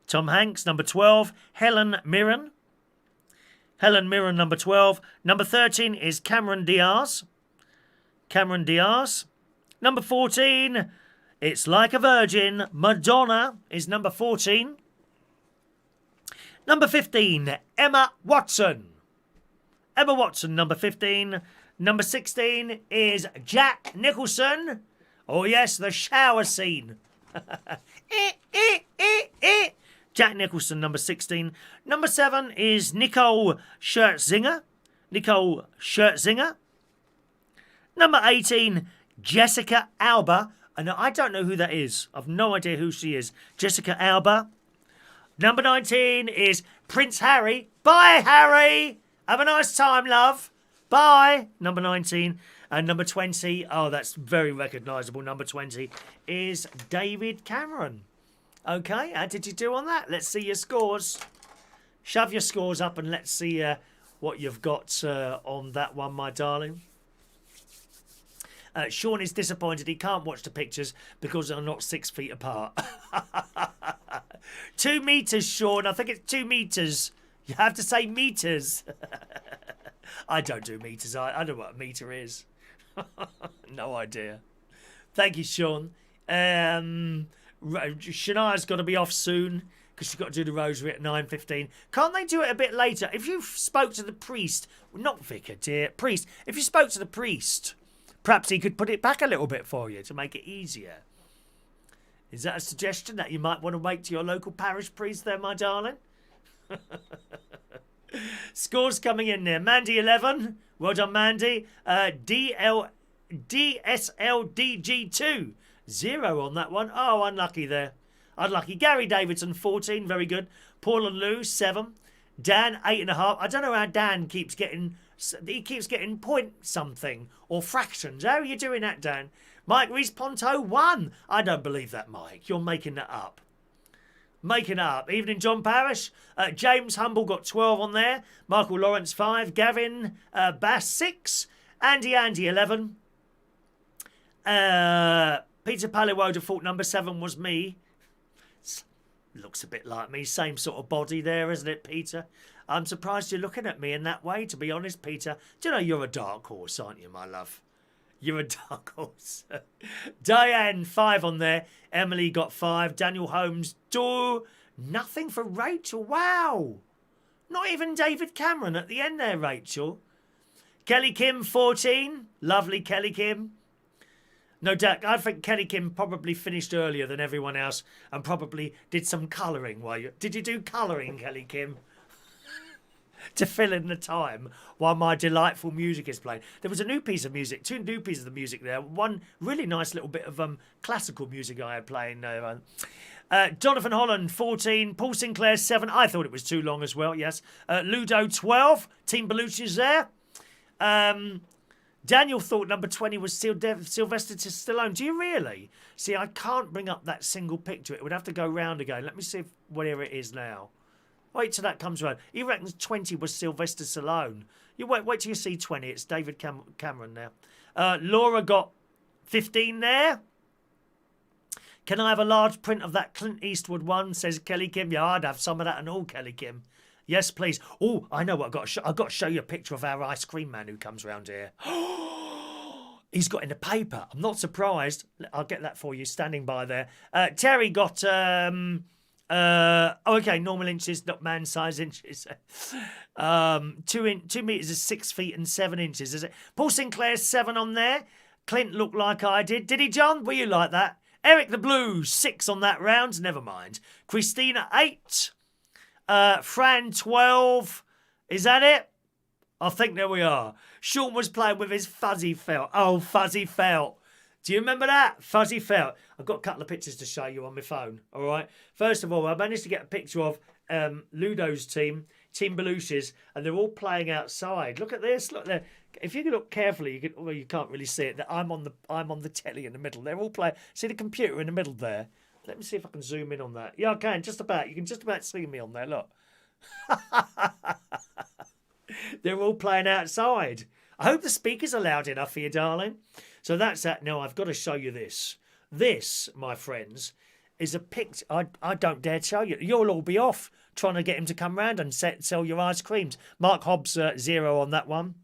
Tom Hanks, number 12. Helen Mirren. Helen Mirren, number 12. Number 13 is Cameron Diaz. Cameron Diaz. Number 14, It's Like a Virgin. Madonna is number 14. Number 15, Emma Watson. Emma Watson, number 15. Number 16 is Jack Nicholson. Oh, yes, the shower scene. Jack Nicholson, number 16. Number 7 is Nicole Scherzinger. Nicole Scherzinger. Number 18, Jessica Alba. And I don't know who that is. I've no idea who she is. Jessica Alba. Number 19 is Prince Harry. Bye, Harry. Have a nice time, love. Bye. Number 19. And number 20, oh, that's very recognisable. Number 20 is David Cameron. Okay, how did you do on that? Let's see your scores. Shove your scores up and let's see what you've got on that one, my darling. Sean is disappointed he can't watch the pictures because they're not 6 feet apart. 2 metres, Sean. I think it's 2 metres. You have to say metres. I don't do metres. I don't know what a metre is. No idea. Thank you, Sean. Shania's got to be off soon because she's got to do the rosary at 9:15. Can't they do it a bit later? If you spoke to the priest, not vicar, dear, priest, if you spoke to the priest, perhaps he could put it back a little bit for you to make it easier. Is that a suggestion that you might want to make to your local parish priest there, my darling? Scores coming in there. Mandy 11. Well done, Mandy. DSLDG2. 0 on that one. Oh, unlucky there. Unlucky. Gary Davidson, 14. Very good. Paul and Lou, 7. Dan, 8.5. I don't know how Dan keeps getting... He keeps getting point something or fractions. How are you doing that, Dan? Mike Rees-Ponto, 1. I don't believe that, Mike. You're making that up. Making it up. Evening, John Parrish. James Humble got 12 on there. Michael Lawrence, 5. Gavin Bass, 6. Andy, 11. Peter Paliwoda thought number 7 was me. Looks a bit like me. Same sort of body there, isn't it, Peter? I'm surprised you're looking at me in that way, to be honest, Peter. Do you know you're a dark horse, aren't you, my love? You're a dark horse. Diane, 5 on there. Emily got 5. Daniel Holmes, 2. Nothing for Rachel. Wow. Not even David Cameron at the end there, Rachel. Kelly Kim, 14. Lovely Kelly Kim. No doubt, I think Kelly Kim probably finished earlier than everyone else and probably did some colouring while you... Did you do colouring, Kelly Kim? To fill in the time while my delightful music is playing. There was a new piece of music, 2 new pieces of music there. One really nice little bit of classical music I had playing there. Jonathan Holland, 14. Paul Sinclair, 7. I thought it was too long as well, yes. Ludo, 12. Team Belushi is there. Daniel thought number 20 was Sylvester Stallone. Do you really? See, I can't bring up that single picture. It would have to go round again. Let me see where it is now. Wait till that comes around. He reckons 20 was Sylvester Stallone. You wait till you see 20. It's David Cameron now. Laura got 15 there. Can I have a large print of that Clint Eastwood one? Says Kelly Kim. Yeah, I'd have some of that and all, Kelly Kim. Yes, please. Oh, I know what I've got to show you a picture of our ice cream man who comes round here. He's got in the paper. I'm not surprised. I'll get that for you, standing by there. Terry got, okay, normal inches, not man size inches. 2 meters is 6 feet and 7 inches, is it? Paul Sinclair's 7 on there. Clint looked like I did. Did he, John? Were you like that? Eric the Blues, 6 on that round. Never mind. Christina, 8. Fran, 12. Is that it? I think there we are. Sean was playing with his fuzzy felt. Oh, fuzzy felt. Do you remember that? Fuzzy felt. I've got a couple of pictures to show you on my phone. All right. First of all, I managed to get a picture of Ludo's team, Team Belushi's, and they're all playing outside. Look at this. Look there. If you can look carefully, you can't really see it. I'm on the telly in the middle. They're all playing. See the computer in the middle there. Let me see if I can zoom in on that. Yeah, I can. Just about. You can just about see me on there. Look. They're all playing outside. I hope the speakers are loud enough for you, darling. So that's that. Now, I've got to show you this. This, my friends, is a picture. I don't dare tell you. You'll all be off trying to get him to come round and sell your ice creams. Mark Hobbs, 0 on that one.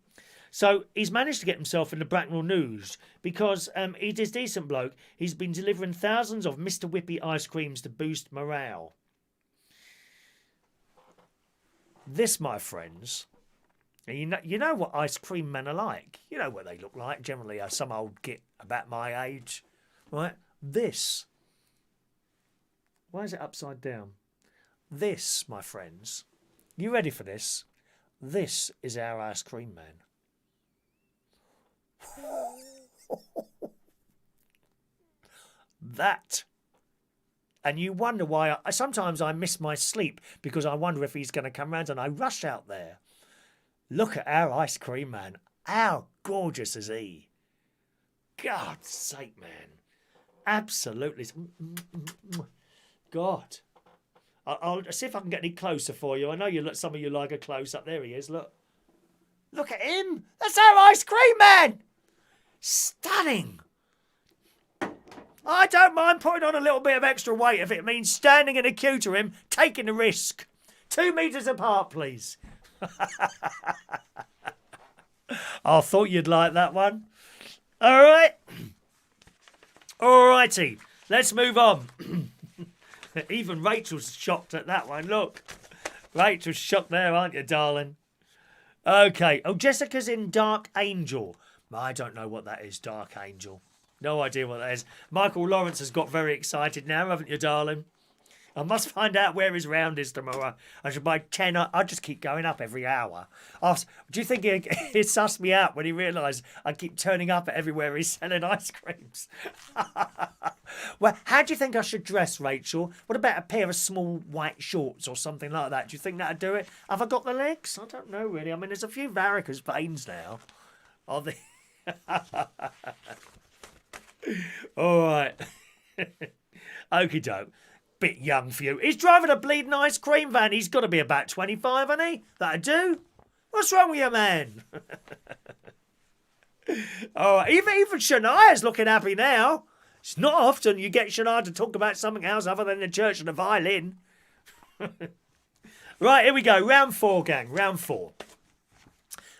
So he's managed to get himself in the Bracknell News because he's a decent bloke. He's been delivering thousands of Mr. Whippy ice creams to boost morale. This, my friends, you know what ice cream men are like. You know what they look like. Generally, some old git about my age, right? This. Why is it upside down? This, my friends. You ready for this? This is our ice cream man. That. And you wonder why sometimes I miss my sleep because I wonder if he's going to come round and I rush out there. Look at our ice cream man. How gorgeous is he? God's sake, man. Absolutely. God. I'll see if I can get any closer for you. I know some of you like a close-up. There he is, look. Look at him. That's our ice cream man. Stunning. I don't mind putting on a little bit of extra weight if it means standing in a queue to him, taking the risk. 2 metres apart, please. I thought you'd like that one. All right. All righty. Let's move on. Even Rachel's shocked at that one. Look. Rachel's shocked there, aren't you, darling? Okay. Oh, Jessica's in Dark Angel. I don't know what that is, Dark Angel. No idea what that is. Michael Lawrence has got very excited now, haven't you, darling? I must find out where his round is tomorrow. I should buy 10. I'll just keep going up every hour. Do you think he'd suss me out when he realised I keep turning up at everywhere he's selling ice creams? Well, how do you think I should dress, Rachel? What about a pair of small white shorts or something like that? Do you think that'd do it? Have I got the legs? I don't know, really. I mean, there's a few varicose veins now. Are they? All right. Okie doke. Bit young for you. He's driving a bleeding ice cream van. He's got to be about 25, hasn't he? That'd do. What's wrong with you, man? All right. Even Shania's looking happy now. It's not often you get Shania to talk about something else other than the church and the violin. Right, here we go. Round 4, gang. Round 4.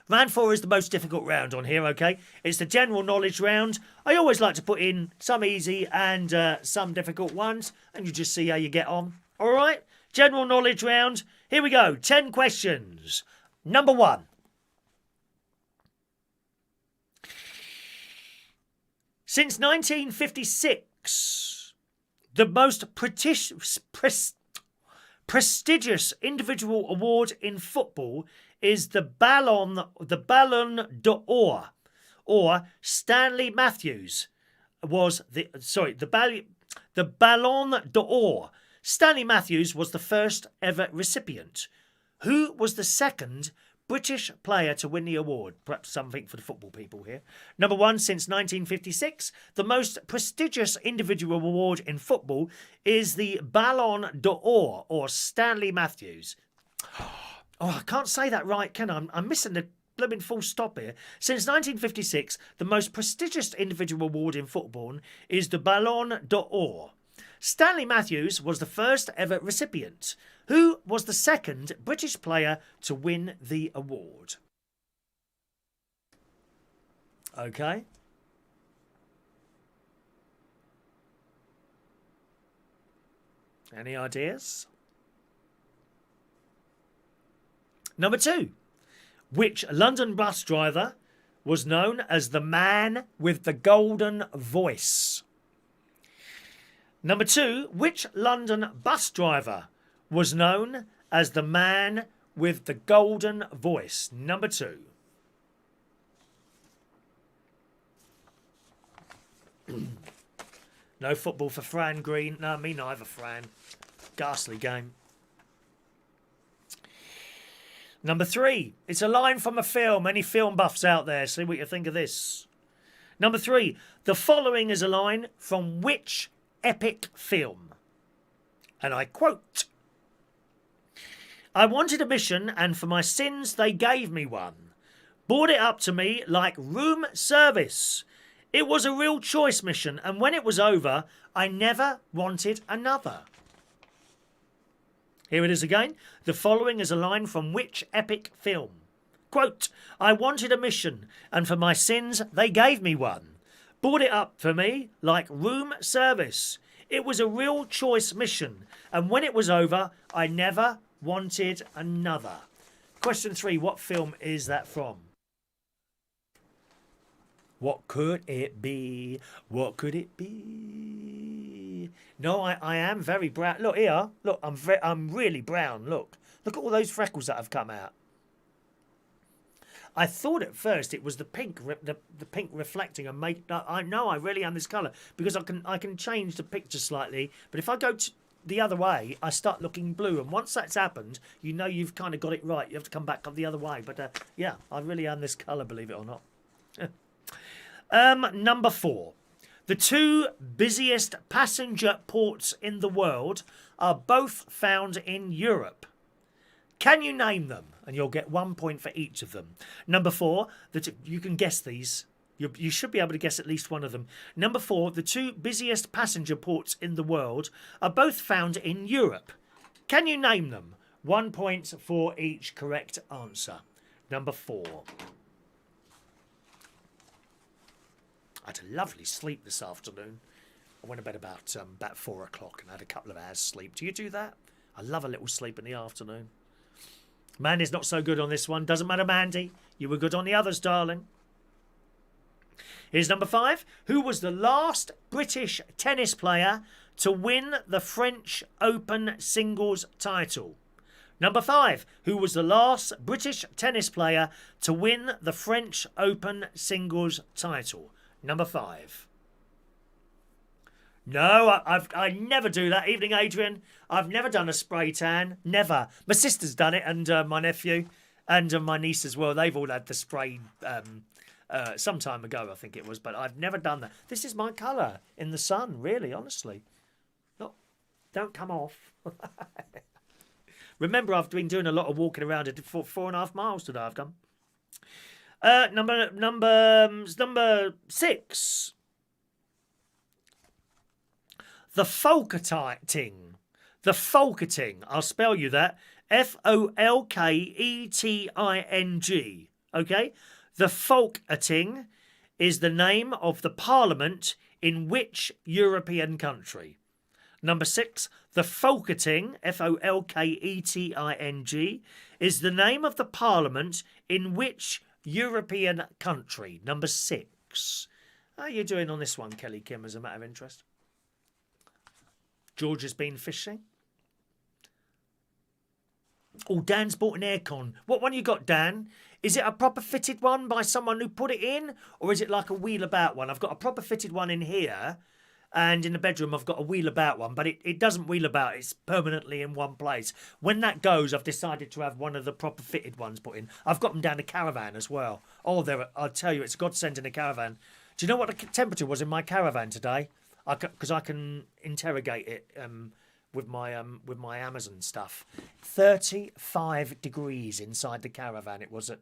Round 4 is the most difficult round on here, okay? It's the general knowledge round. I always like to put in some easy and some difficult ones, and you just see how you get on. All right? General knowledge round. Here we go. 10 questions. Number 1. Since 1956, the most prestigious individual award in football is the Ballon d'Or, or Stanley Matthews was the Ballon d'Or. Stanley Matthews was the first ever recipient. Who was the second British player to win the award? Perhaps something for the football people here. Number 1, since 1956, the most prestigious individual award in football is the Ballon d'Or, or Stanley Matthews. Oh, I can't say that right, can I? I'm missing the blooming full stop here. Since 1956, the most prestigious individual award in football is the Ballon d'Or. Stanley Matthews was the first ever recipient. Who was the second British player to win the award? Okay. Any ideas? Number 2. Which London bus driver was known as the man with the golden voice? Number 2. Which London bus driver was known as the man with the golden voice? Number 2. No football for Fran Green. No, me neither, Fran. Ghastly game. Number 3. It's a line from a film. Any film buffs out there, see what you think of this. Number 3. The following is a line from which epic film? And I quote, I wanted a mission, and for my sins they gave me one. Brought it up to me like room service. It was a real choice mission, and when it was over, I never wanted another. Here it is again. The following is a line from which epic film? Quote, I wanted a mission, and for my sins they gave me one. Brought it up for me like room service. It was a real choice mission, and when it was over, I never wanted another. Question 3, what film is that from? What could it be? What could it be? No, I am very brown. Look here. Look, I'm really brown. Look at all those freckles that have come out. I thought at first it was the pink, the pink reflecting and make. I know I really am this colour because I can change the picture slightly. But if I go the other way, I start looking blue. And once that's happened, you know you've kind of got it right. You have to come back the other way. But yeah, I really am this colour, believe it or not. Number 4. The 2 busiest passenger ports in the world are both found in Europe. Can you name them? And you'll get 1 point for each of them. Number 4, you can guess these. You should be able to guess at least one of them. Number 4, the 2 busiest passenger ports in the world are both found in Europe. Can you name them? 1 point for each correct answer. Number 4. I had a lovely sleep this afternoon. I went to bed about 4 o'clock and had a couple of hours sleep. Do you do that? I love a little sleep in the afternoon. Mandy's not so good on this one. Doesn't matter, Mandy. You were good on the others, darling. Here's number 5. Who was the last British tennis player to win the French Open singles title? Number 5. Who was the last British tennis player to win the French Open singles title? Number 5. No, I never do that. Evening, Adrian. I've never done a spray tan. Never. My sister's done it, and my nephew, and my niece as well. They've all had the spray some time ago, I think it was. But I've never done that. This is my colour in the sun, really, honestly. Don't come off. Remember, I've been doing a lot of walking around it for 4.5 miles today. I've come. Number 6. The Folketing. The Folketing. I'll spell you that. Folketing. Okay? The Folketing is the name of the parliament in which European country? Number 6. The Folketing, Folketing, is the name of the parliament in which European country? Number 6. How are you doing on this one, Kelly Kim, as a matter of interest? George has been fishing. Oh, Dan's bought an aircon. What one you got, Dan? Is it a proper fitted one by someone who put it in? Or is it like a wheel about one? I've got a proper fitted one in here. And in the bedroom, I've got a wheel about one, but it doesn't wheel about. It's permanently in one place. When that goes, I've decided to have one of the proper fitted ones put in. I've got them down the caravan as well. Oh, I'll tell you, it's a godsend in a caravan. Do you know what the temperature was in my caravan today? Because I can interrogate it with my Amazon stuff. 35 degrees inside the caravan. It was at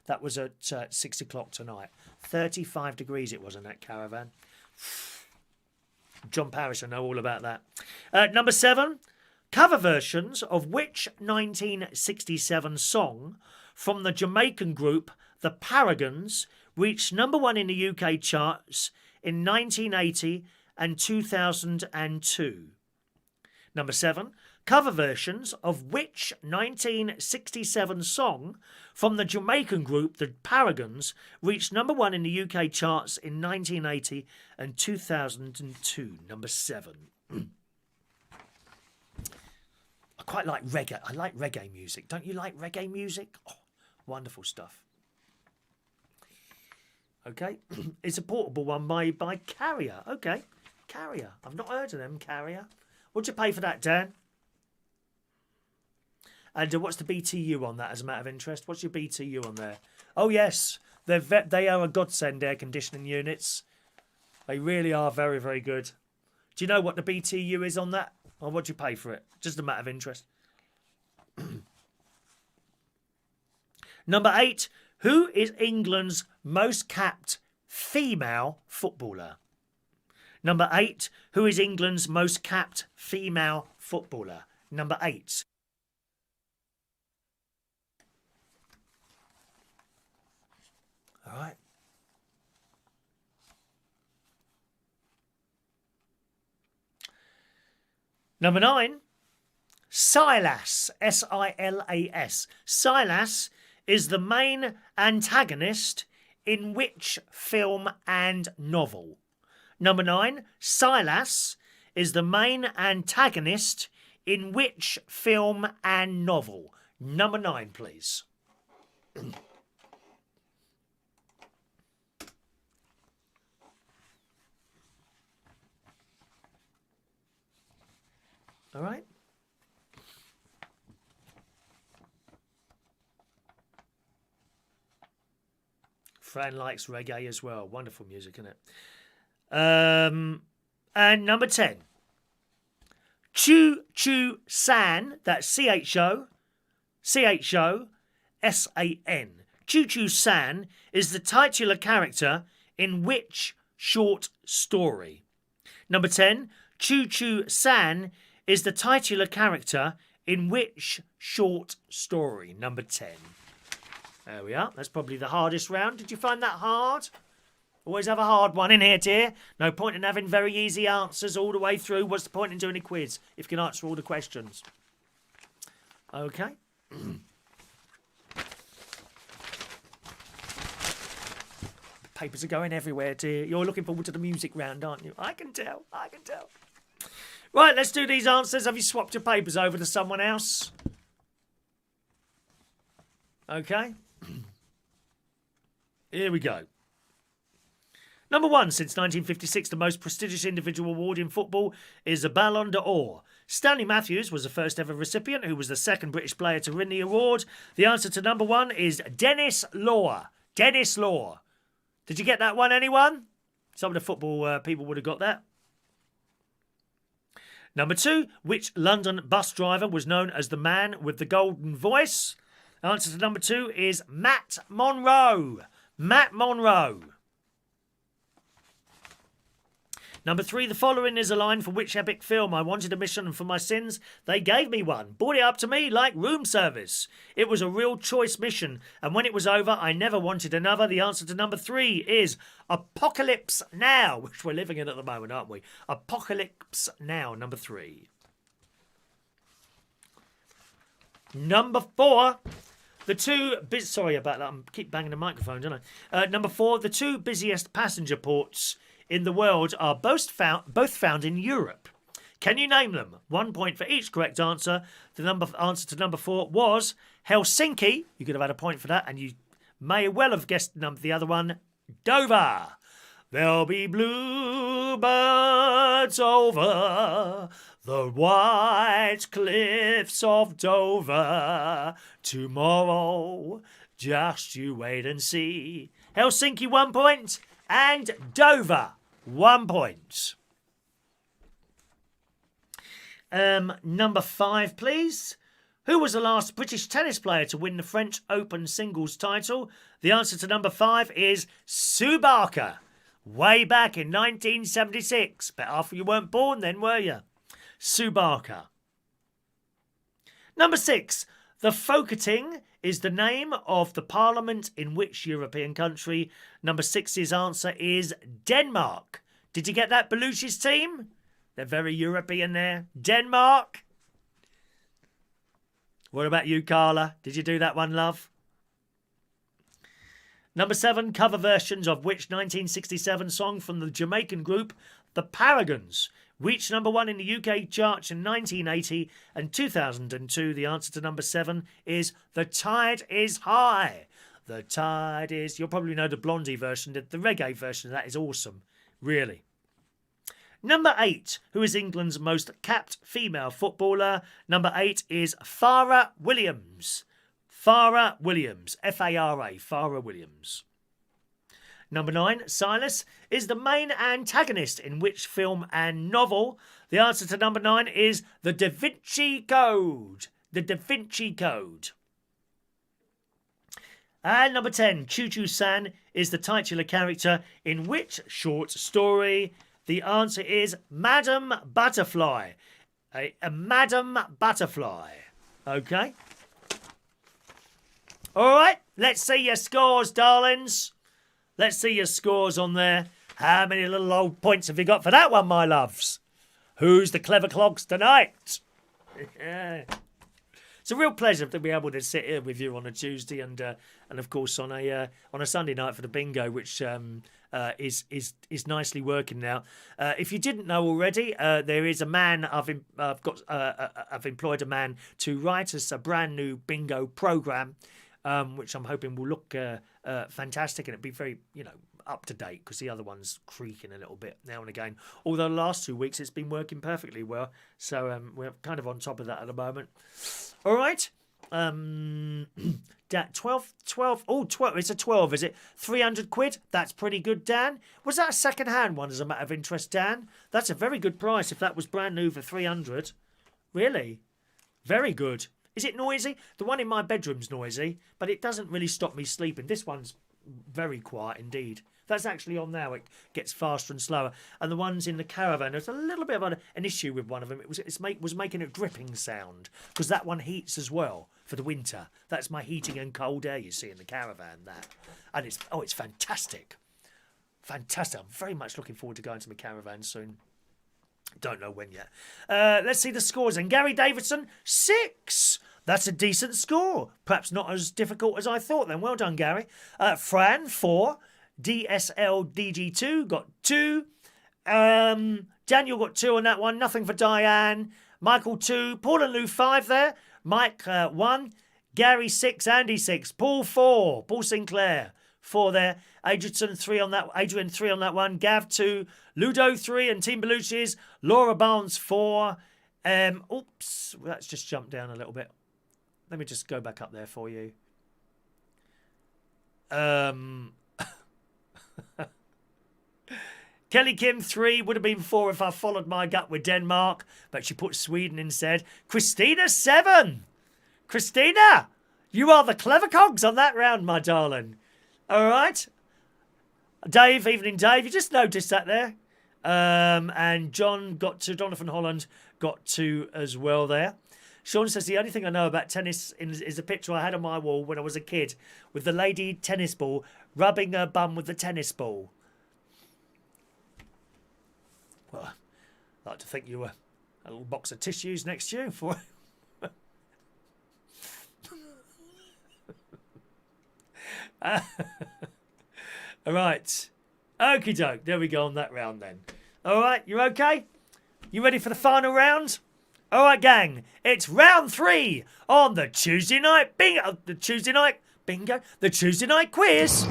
that was at 6 o'clock tonight. 35 degrees it was in that caravan. John Parrish, I know all about that. Number 7, cover versions of which 1967 song from the Jamaican group The Paragons reached number 1 in the UK charts in 1980 and 2002. Number 7, cover versions of which 1967 song from the Jamaican group The Paragons reached number 1 in the UK charts in 1980 and 2002. Number 7. I quite like reggae. I like reggae music. Don't you like reggae music? Oh, wonderful stuff. Okay. It's a portable one by Carrier. Okay. Carrier. I've not heard of them, Carrier. What'd you pay for that, Dan? And what's the BTU on that, as a matter of interest? What's your BTU on there? Oh, yes. They are a godsend, air conditioning units. They really are very, very good. Do you know what the BTU is on that? Or what'd you pay for it? Just a matter of interest. Number 8. Who is England's most capped female footballer? Number 8. Who is England's most capped female footballer? Number 8. All right. Number 9. Silas. S-I-L-A-S. Silas is the main antagonist in which film and novel? Number 9. Silas is the main antagonist in which film and novel? Number 9, please. All right. Fran likes reggae as well. Wonderful music, isn't it? And number 10. Choo Choo San, that's C-H-O, C-H-O-S-A-N. Choo Choo San is the titular character in which short story? Number 10. Choo Choo San is the titular character in which short story? Number 10. There we are. That's probably the hardest round. Did you find that hard? Always have a hard one in here, dear. No point in having very easy answers all the way through. What's the point in doing a quiz if you can answer all the questions? Okay. Papers are going everywhere, dear. You're looking forward to the music round, aren't you? I can tell. I can tell. Right, let's do these answers. Have you swapped your papers over to someone else? Okay. Here we go. Number 1, since 1956, the most prestigious individual award in football is the Ballon d'Or. Stanley Matthews was the first ever recipient, who was the second British player to win the award. The answer to number 1 is Dennis Law. Dennis Law. Did you get that one, anyone? Some of the football people would have got that. Number 2, which London bus driver was known as the man with the golden voice? Answer to number 2 is Matt Monro. Matt Monro. Number 3, the following is a line for which epic film? I wanted a mission, and for my sins, they gave me one. Brought it up to me like room service. It was a real choice mission, and when it was over, I never wanted another. The answer to number 3 is Apocalypse Now, which we're living in at the moment, aren't we? Apocalypse Now, number 3. Number 4, the two... Sorry about that, I keep banging the microphone, don't I? Number 4, the 2 busiest passenger ports in the world are both found in Europe. Can you name them? 1 point for each correct answer. The answer to number 4 was Helsinki. You could have had a point for that, and you may well have guessed the other one, Dover. There'll be bluebirds over the white cliffs of Dover tomorrow. Just you wait and see. Helsinki 1 point and Dover 1 point. Number 5, please. Who was the last British tennis player to win the French Open singles title? The answer to number 5 is Sue Barker. Way back in 1976. Bet after you weren't born then, were you? Sue Barker. Number 6. The Folketing is the name of the parliament in which European country? Number 6's answer is Denmark. Did you get that, Belushi's team? They're very European there. Denmark. What about you, Carla? Did you do that one, love? Number 7, cover versions of which 1967 song from the Jamaican group The Paragons reached number 1 in the UK charts in 1980 and 2002. The answer to number 7 is The Tide is High. The Tide is... You'll probably know the Blondie version. The reggae version of that is awesome. Really. Number 8, who is England's most capped female footballer? Number 8 is Farah Williams. Farah Williams. F-A-R-A. Farah Williams. Number 9, Silas is the main antagonist in which film and novel? The answer to number 9 is The Da Vinci Code. The Da Vinci Code. And number 10, Choo Choo San is the titular character in which short story? The answer is Madam Butterfly. A Madam Butterfly. Okay. All right. Let's see your scores, darlings. Let's see your scores on there. How many little old points have you got for that one, my loves? Who's the clever clogs tonight? It's a real pleasure to be able to sit here with you on a Tuesday and of course on a Sunday night for the bingo, which is nicely working now. If you didn't know already, there is a man I've employed a man to write us a brand new bingo program, which I'm hoping will look fantastic and it'll be very up to date because the other one's creaking a little bit now and again. Although the last 2 weeks it's been working perfectly well, so we're kind of on top of that at the moment. All right. 12. Oh, 12. It's a 12, is it? 300 quid. That's pretty good, Dan. Was that a second-hand one as a matter of interest, Dan? That's a very good price if that was brand new for 300. Really? Very good. Is it noisy? The one in my bedroom's noisy, but it doesn't really stop me sleeping. This one's very quiet indeed. That's actually on now. It gets faster and slower. And the ones in the caravan, there's a little bit of an issue with one of them. It was making a dripping sound because that one heats as well for the winter. That's my heating and cold air you see in the caravan. That, and it's fantastic, fantastic. I'm very much looking forward to going to my caravan soon. Don't know when yet. Let's see the scores. And Gary Davidson 6. That's a decent score. Perhaps not as difficult as I thought then. Well done, Gary. Fran 4. DSLDG2 got 2. Daniel got 2 on that one. Nothing for Diane. Michael 2. Paul and Lou 5 there. Mike 1. Gary 6. Andy 6. Paul 4. Paul Sinclair 4 there. Adrian 3 on that one. Gav 2. Ludo 3 and Team Belushi's. Laura Barnes 4. Oops. Let's just jump down a little bit. Let me just go back up there for you. Kelly Kim 3 would have been 4 if I followed my gut with Denmark, but she put Sweden instead. Christina 7. Christina, you are the clever cogs on that round, my darling. All right. Dave, evening Dave, you just noticed that there. And John got 2. Jonathan Holland got 2 as well there. Sean says, the only thing I know about tennis is a picture I had on my wall when I was a kid with the lady tennis ball rubbing her bum with the tennis ball. Well, I'd like to think you were a little box of tissues next to you for all right. Okie doke. There we go on that round then. All right, you okay? You ready for the final round? All right, gang. It's round 3 on the Tuesday night bingo. The Tuesday night bingo. The Tuesday night quiz.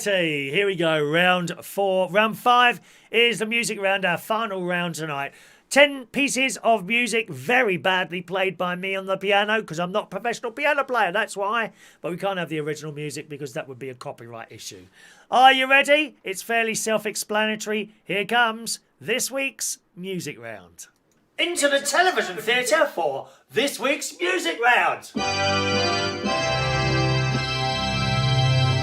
Alrighty, here we go. Round 4. Round 5 is the music round, our final round tonight. 10 pieces of music very badly played by me on the piano because I'm not a professional piano player, that's why. But we can't have the original music because that would be a copyright issue. Are you ready? It's fairly self-explanatory. Here comes this week's music round. Into the television theatre for this week's music round.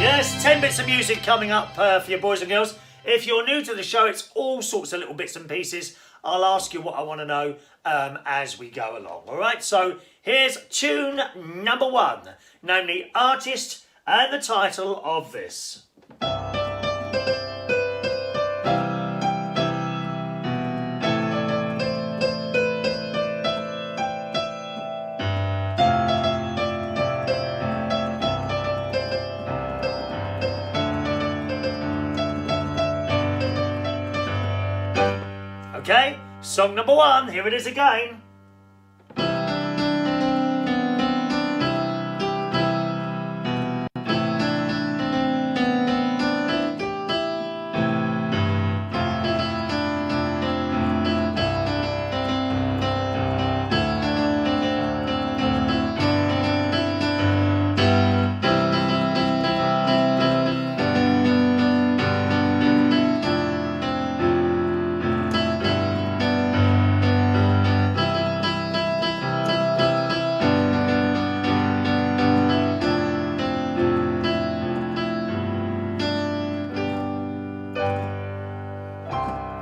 Yes, 10 bits of music coming up for your boys and girls. If you're new to the show, it's all sorts of little bits and pieces. I'll ask you what I want to know as we go along. All right, so here's tune number 1. Name the artist and the title of this. Okay, song number 1, here it is again.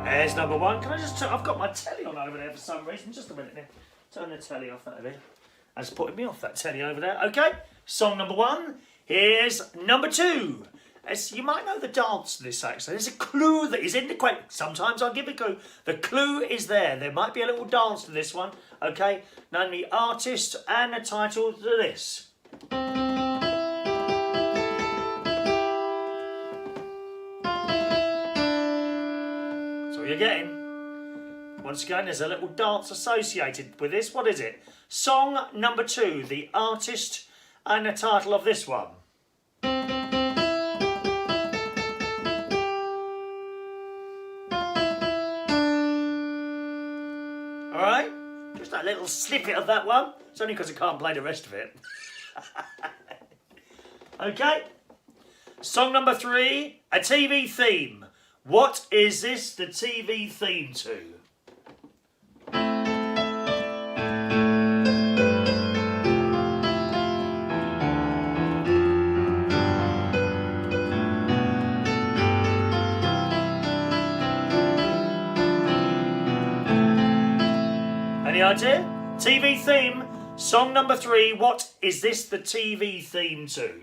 There's number 1. Can I just turn... I've got my telly on over there for some reason. Just a minute now. Turn the telly off that there. That's putting me off, that telly over there. Okay, song number 1. Here's number 2. As you might know the dance to this actually. There's a clue that is in the question. Sometimes I'll give a clue. The clue is there. There might be a little dance to this one. Okay, name the artist and the title to this. You're getting. Once again, there's a little dance associated with this. What is it? Song number 2, the artist and the title of this one. Alright, just a little snippet of that one. It's only because I can't play the rest of it. Okay, song number 3, a TV theme. What is this the TV theme to? Any idea? TV theme, song number 3, what is this the TV theme to?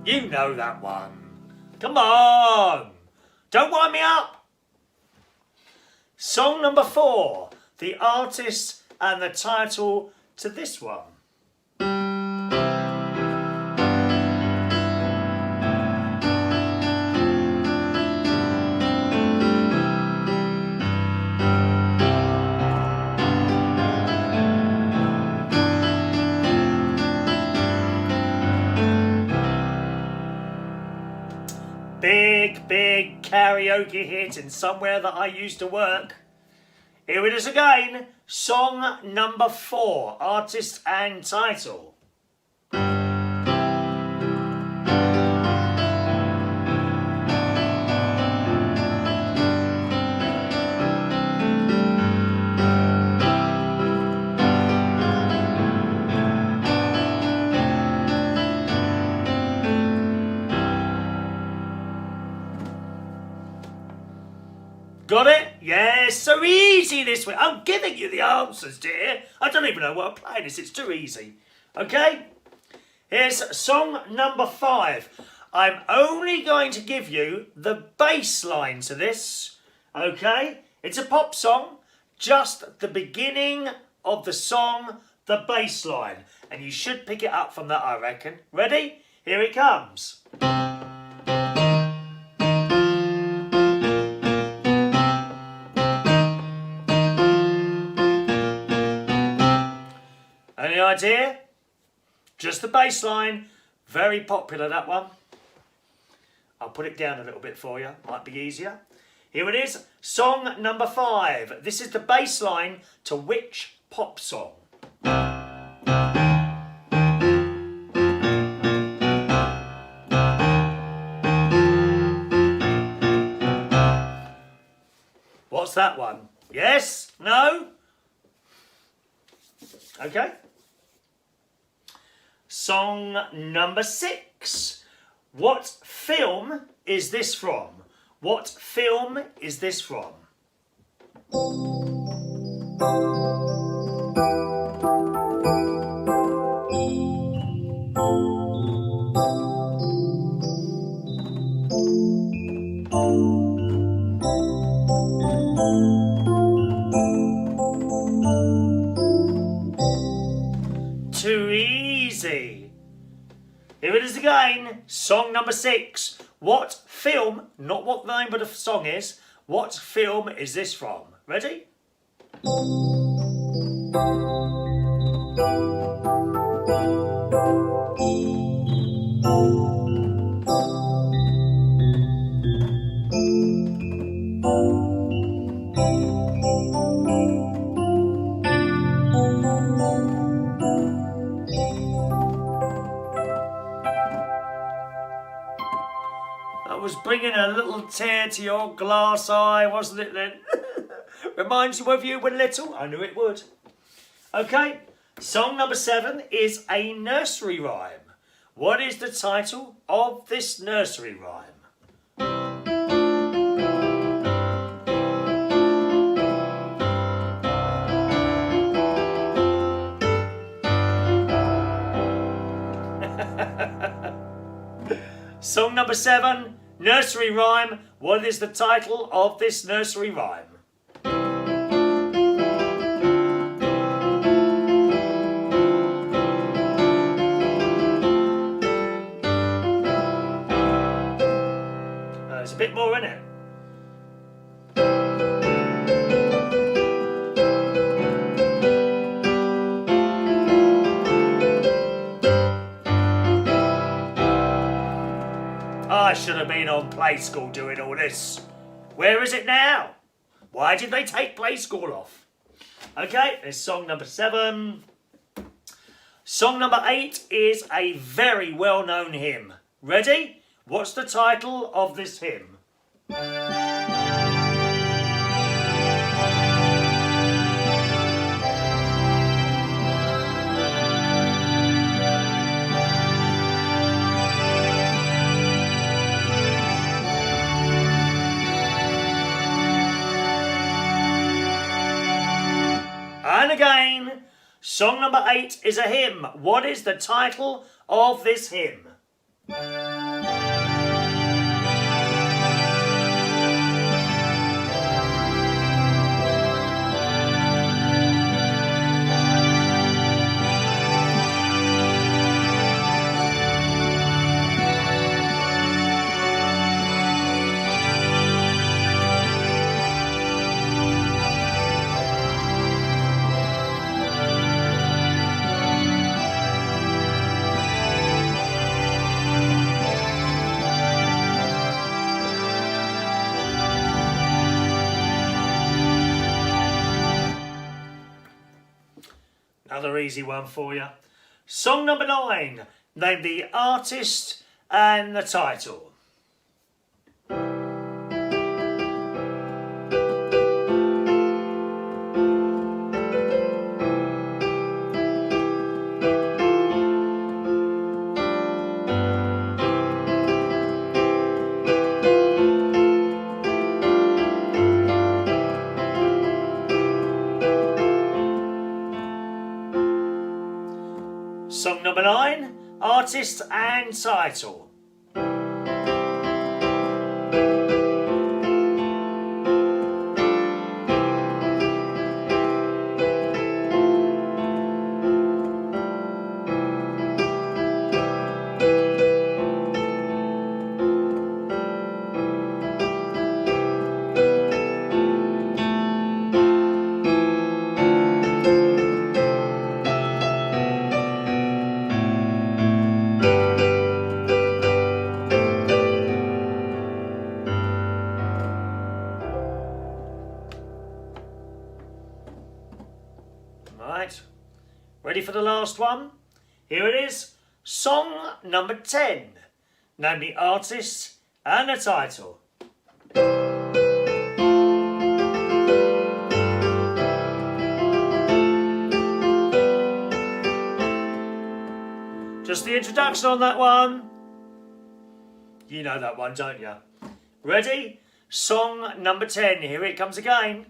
You know that one. Come on. Don't wind me up. Song number 4. The artist and the title to this one. Big karaoke hit in somewhere that I used to work. Here it is again. Song number 4. Artist and title. Got it? Yes, so easy this week. I'm giving you the answers, dear. I don't even know what I'm playing this. It's too easy. Okay? Here's song number 5. I'm only going to give you the bass line to this. Okay? It's a pop song. Just the beginning of the song, the bass line. And you should pick it up from that, I reckon. Ready? Here it comes. idea? Just the bass line. Very popular, that one. I'll put it down a little bit for you. Might be easier. Here it is. Song number 5. This is the bass line to which pop song? What's that one? Yes? No? Okay. Song number 6. What film is this from? What film is this from? Too easy. Here it is again. Song number 6. What film, not what the name of the song is, what film is this from? Ready? That was bringing a little tear to your glass eye, wasn't it then? Reminds you of you when little? I knew it would. Okay, song number 7 is a nursery rhyme. What is the title of this nursery rhyme? Song number 7, nursery rhyme. What is the title of this nursery rhyme? There's a bit more in it. I should have been on Play School doing all this. Where is it now? Why did they take Play School off? Okay, there's song number 7. Song number 8 is a very well-known hymn. Ready? What's the title of this hymn? And again, song number 8 is a hymn. What is the title of this hymn? Another easy one for you. Song number 9. Name the artist and the title. Song number 9, artist and title. Ready for the last one? Here it is. Song number 10. Name the artist and the title. Just the introduction on that one. You know that one, don't you? Ready? Song number 10. Here it comes again.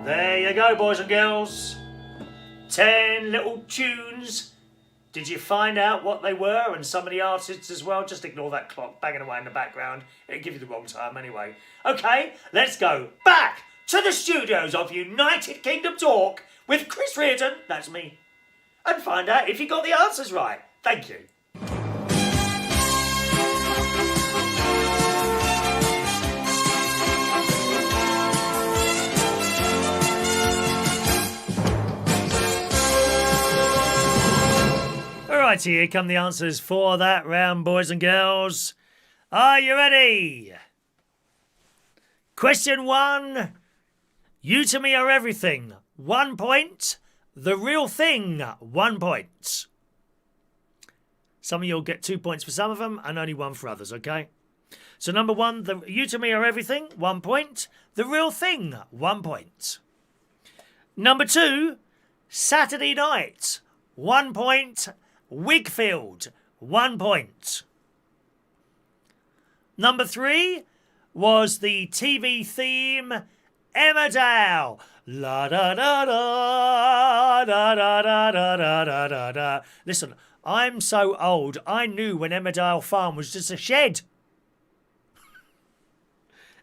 There you go, boys and girls. 10 little tunes. Did you find out what they were and some of the artists as well? Just ignore that clock banging away in the background. It'll give you the wrong time anyway. Okay, let's go back to the studios of United Kingdom Talk with Chris Reardon, that's me, and find out if you got the answers right. Thank you. Alright, here come the answers for that round, boys and girls. Are you ready? Question 1. You to me are everything. 1 point. The real thing. 1 point. Some of you will get 2 points for some of them and only 1 for others, okay? So number 1, you to me are everything. 1 point. The real thing. 1 point. Number 2, Saturday night. 1 point. Wigfield, 1 point. Number 3 was the TV theme Emmerdale. La da da da da da da da da da da da. Listen, I'm so old, I knew when Emmerdale Farm was just a shed.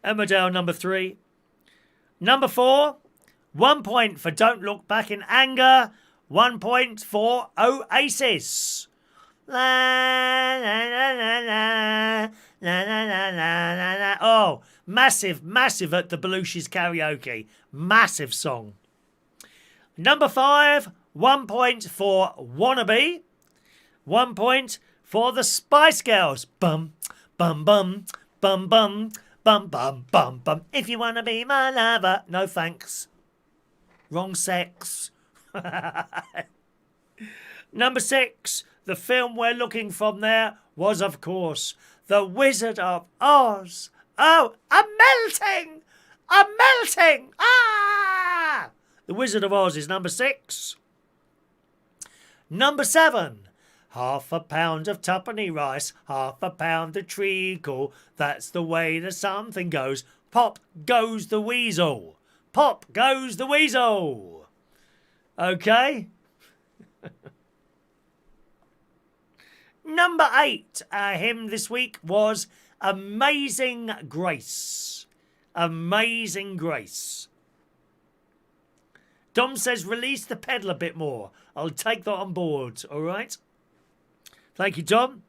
Emmerdale, number 3. Number 4, 1 point for Don't Look Back in Anger. 1 point for Oasis. La, la, la, la, la, la, la, la, la, la. Oh, massive, massive at the Belushi's karaoke. Massive song. Number 5, 1 point for Wannabe. 1 point for the Spice Girls. Bum, bum, bum, bum, bum, bum, bum, bum, bum. If you want to be my lover. No thanks. Wrong sex. Number 6, the film we're looking from there was, of course, The Wizard of Oz. Oh, I'm melting! I'm melting! Ah! The Wizard of Oz is number 6. Number 7, £half pound of tuppenny rice, £half pound of treacle. That's the way that something goes. Pop goes the weasel. Pop goes the weasel. Okay. Number 8, our hymn this week was Amazing Grace. Amazing Grace. Dom says release the pedal a bit more. I'll take that on board, all right? Thank you, Dom.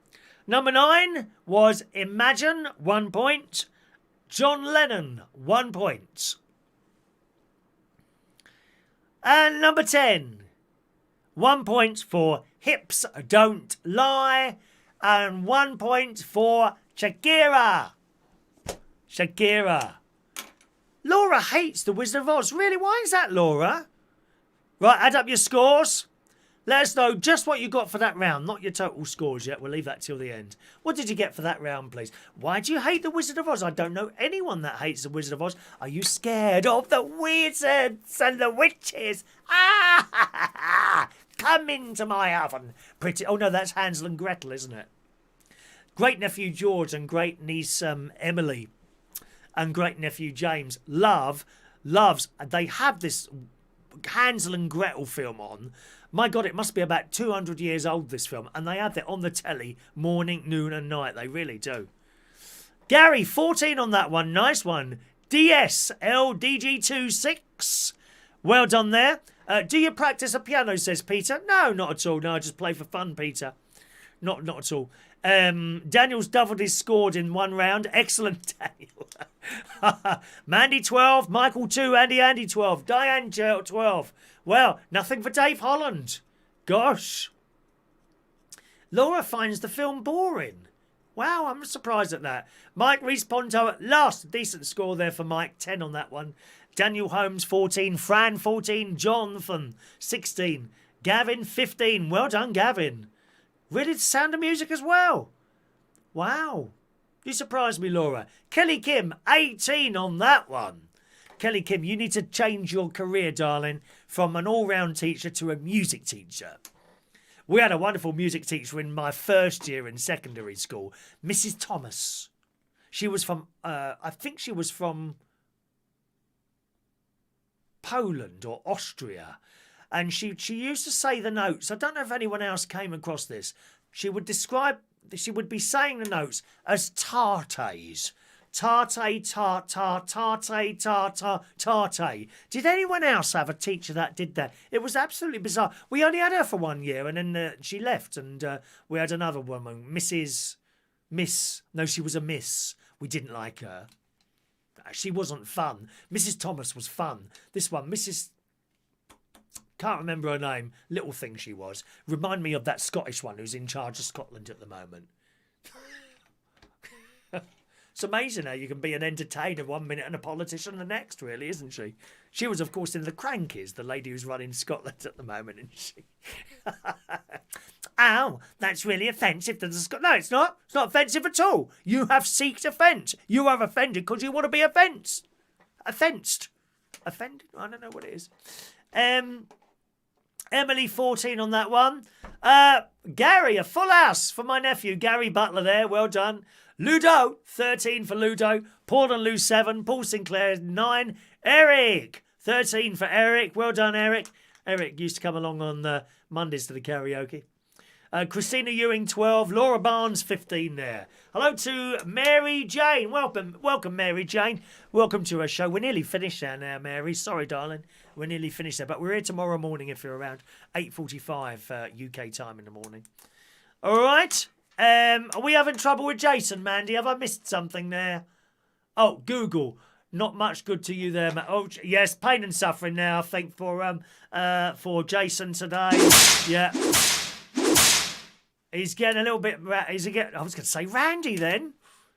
Number 9 was Imagine, 1 point. John Lennon, 1 point. And number 10, 1 point for Hips Don't Lie, and 1 point for Shakira. Shakira. Laura hates The Wizard of Oz. Really? Why is that, Laura? Right, add up your scores. Let us know just what you got for that round, not your total scores yet. We'll leave that till the end. What did you get for that round, please? Why do you hate The Wizard of Oz? I don't know anyone that hates The Wizard of Oz. Are you scared of the wizards and the witches? Ah! Come into my oven. Pretty. Oh, no, that's Hansel and Gretel, isn't it? Great nephew George and great niece Emily and great nephew James loves. They have this Hansel and Gretel film on. My God, it must be about 200 years old, this film. And they have it on the telly morning, noon and night. They really do. Gary, 14 on that one. Nice one. DSLDG26. Well done there. Do you practice a piano, says Peter? No, not at all. No, I just play for fun, Peter. Not at all. Daniel's doubled his scored in 1 round. Excellent, Daniel. Mandy 12, Michael 2, Andy 12, Diane 12. Well, nothing for Dave Holland. Gosh. Laura finds the film boring. Wow, I'm surprised at that. Mike Reese-Ponto at last. Decent score there for Mike. 10 on that one. Daniel Holmes, 14. Fran, 14. Jonathan, 16. Gavin, 15. Well done, Gavin. Really, Sound of Music as well. Wow. You surprised me, Laura. Kelly Kim, 18 on that one. Kelly Kim, you need to change your career, darling, from an all-round teacher to a music teacher. We had a wonderful music teacher in my first year in secondary school, Mrs. Thomas. She was from, I think she was from Poland or Austria. And she used to say the notes. I don't know if anyone else came across this. She would be saying the notes as tartes. Tarte, tarte, tarte, tarte, tarte. Did anyone else have a teacher that did that? It was absolutely bizarre. We only had her for 1 year and then she left and we had another woman, Miss. No, she was a miss. We didn't like her. She wasn't fun. Mrs. Thomas was fun. This one, Mrs. Can't remember her name. Little thing she was. Remind me of that Scottish one who's in charge of Scotland at the moment. It's amazing how you can be an entertainer 1 minute and a politician the next, really, isn't she? She was, of course, in the Crankies, the lady who's running Scotland at the moment, isn't she? Ow, that's really offensive to the No, it's not. It's not offensive at all. You have seeked offence. You are offended because you want to be offenced. Offenced. Offended? I don't know what it is. Emily, 14 on that one. Gary, a full house for my nephew. Gary Butler there. Well done. Ludo, 13 for Ludo. Paul and Lou, 7. Paul Sinclair, 9. Eric, 13 for Eric. Well done, Eric. Eric used to come along on Mondays to the karaoke. Christina Ewing, 12. Laura Barnes, 15 there. Hello to Mary Jane. Welcome, Mary Jane. Welcome to our show. We're nearly finished there now, Mary. Sorry, darling. We're nearly finished there. But we're here tomorrow morning if you're around. 8:45 UK time in the morning. All right. Are we having trouble with Jason, Mandy? Have I missed something there? Oh, Google. Not much good to you there, Matt. Oh, yes, pain and suffering now, I think, for Jason today. Yeah. He's getting a little bit... I was going to say Randy then.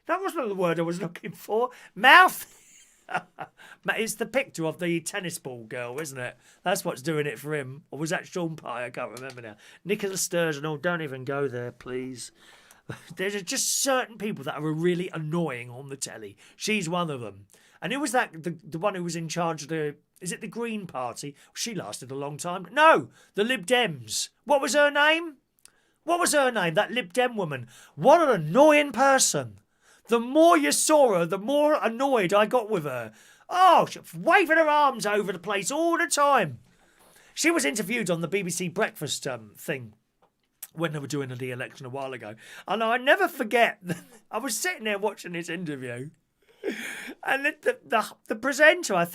That wasn't the word I was looking for. Mouth. It's the picture of the tennis ball girl, isn't it? That's what's doing it for him. Or was that Sean Pye? I can't remember now. Nicola Sturgeon. Oh, don't even go there, please. There's just certain people that are really annoying on the telly. She's one of them. And who was that? The one who was in charge of the... Is it the Green Party? She lasted a long time. No, the Lib Dems. What was her name? What was her name? That Lib Dem woman. What an annoying person. The more you saw her, the more annoyed I got with her. Oh, she was waving her arms over the place all the time. She was interviewed on the BBC Breakfast thing when they were doing the election a while ago. And I never forget, I was sitting there watching this interview. And the presenter, I don't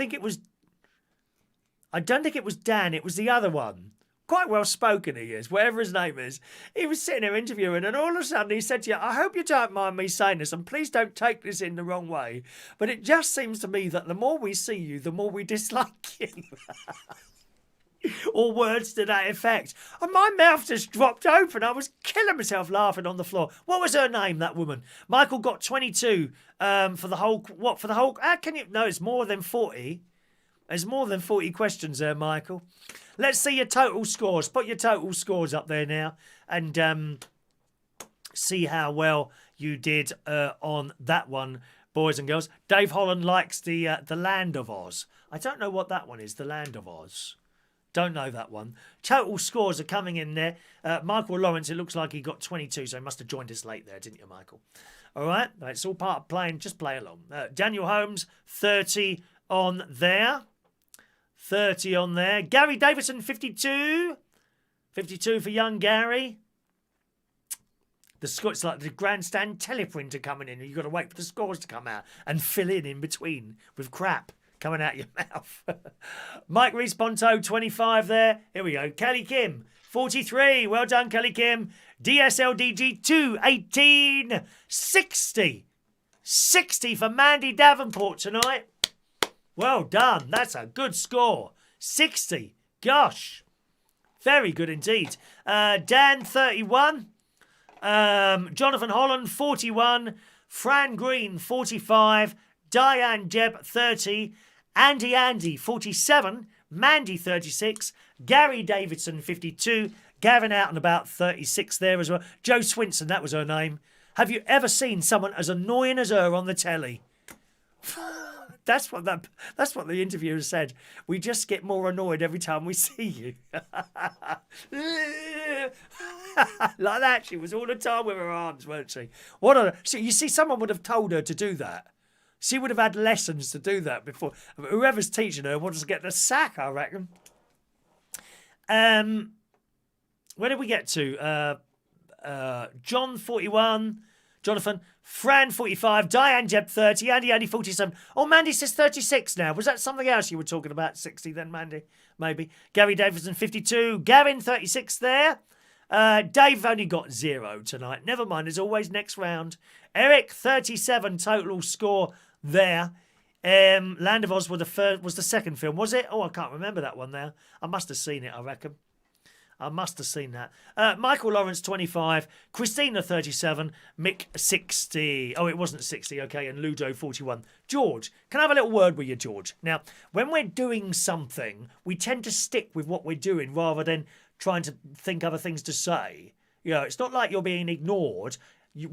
think it was Dan, it was the other one. Quite well spoken he is, whatever his name is. He was sitting there interviewing and all of a sudden he said to you, I hope you don't mind me saying this and please don't take this in the wrong way, but it just seems to me that the more we see you, the more we dislike you. Or words to that effect. And my mouth just dropped open. I was killing myself laughing on the floor. What was her name, that woman? Michael got 22 for the whole... What, for the whole... can you... No, it's more than 40. There's more than 40 questions there, Michael. Let's see your total scores. Put your total scores up there now and see how well you did on that one, boys and girls. Dave Holland likes the Land of Oz. I don't know what that one is, the Land of Oz. Don't know that one. Total scores are coming in there. Michael Lawrence, it looks like he got 22, so he must have joined us late there, didn't you, Michael? All right, it's all part of playing. Just play along. Daniel Holmes, 30 on there. 30 on there. Gary Davison, 52. 52 for young Gary. It's like the grandstand teleprinter coming in. You've got to wait for the scores to come out and fill in between with crap coming out your mouth. Mike Reese-Ponto, 25 there. Here we go. Kelly Kim, 43. Well done, Kelly Kim. DSLDG, 2, 18. 60. 60 for Mandy Davenport tonight. Well done. That's a good score. 60. Gosh. Very good indeed. Dan, 31. Jonathan Holland, 41. Fran Green, 45. Diane Jeb, 30. Andy, 47. Mandy, 36. Gary Davidson, 52. Gavin out and about, 36 there as well. Jo Swinson, that was her name. Have you ever seen someone as annoying as her on the telly? That's what the interviewer said. We just get more annoyed every time we see you. Like that. She was all the time with her arms, weren't she? So you see, someone would have told her to do that. She would have had lessons to do that before. Whoever's teaching her wants to get the sack, I reckon. Where did we get to? John, 41. Jonathan. Fran, 45. Diane Jeb, 30. Andy, 47. Oh, Mandy says 36 now. Was that something else you were talking about? 60 then, Mandy? Maybe. Gary Davidson, 52. Gavin, 36 there. Dave only got 0 tonight. Never mind. There's always next round. Eric, 37 total score there. Land of Oz was the second film, was it? Oh, I can't remember that one now. I must have seen it, I reckon. I must have seen that. Michael Lawrence, 25. Christina, 37. Mick, 60. Oh, it wasn't 60, okay. And Ludo, 41. George, can I have a little word with you, George? Now, when we're doing something, we tend to stick with what we're doing rather than trying to think other things to say. You know, it's not like you're being ignored. You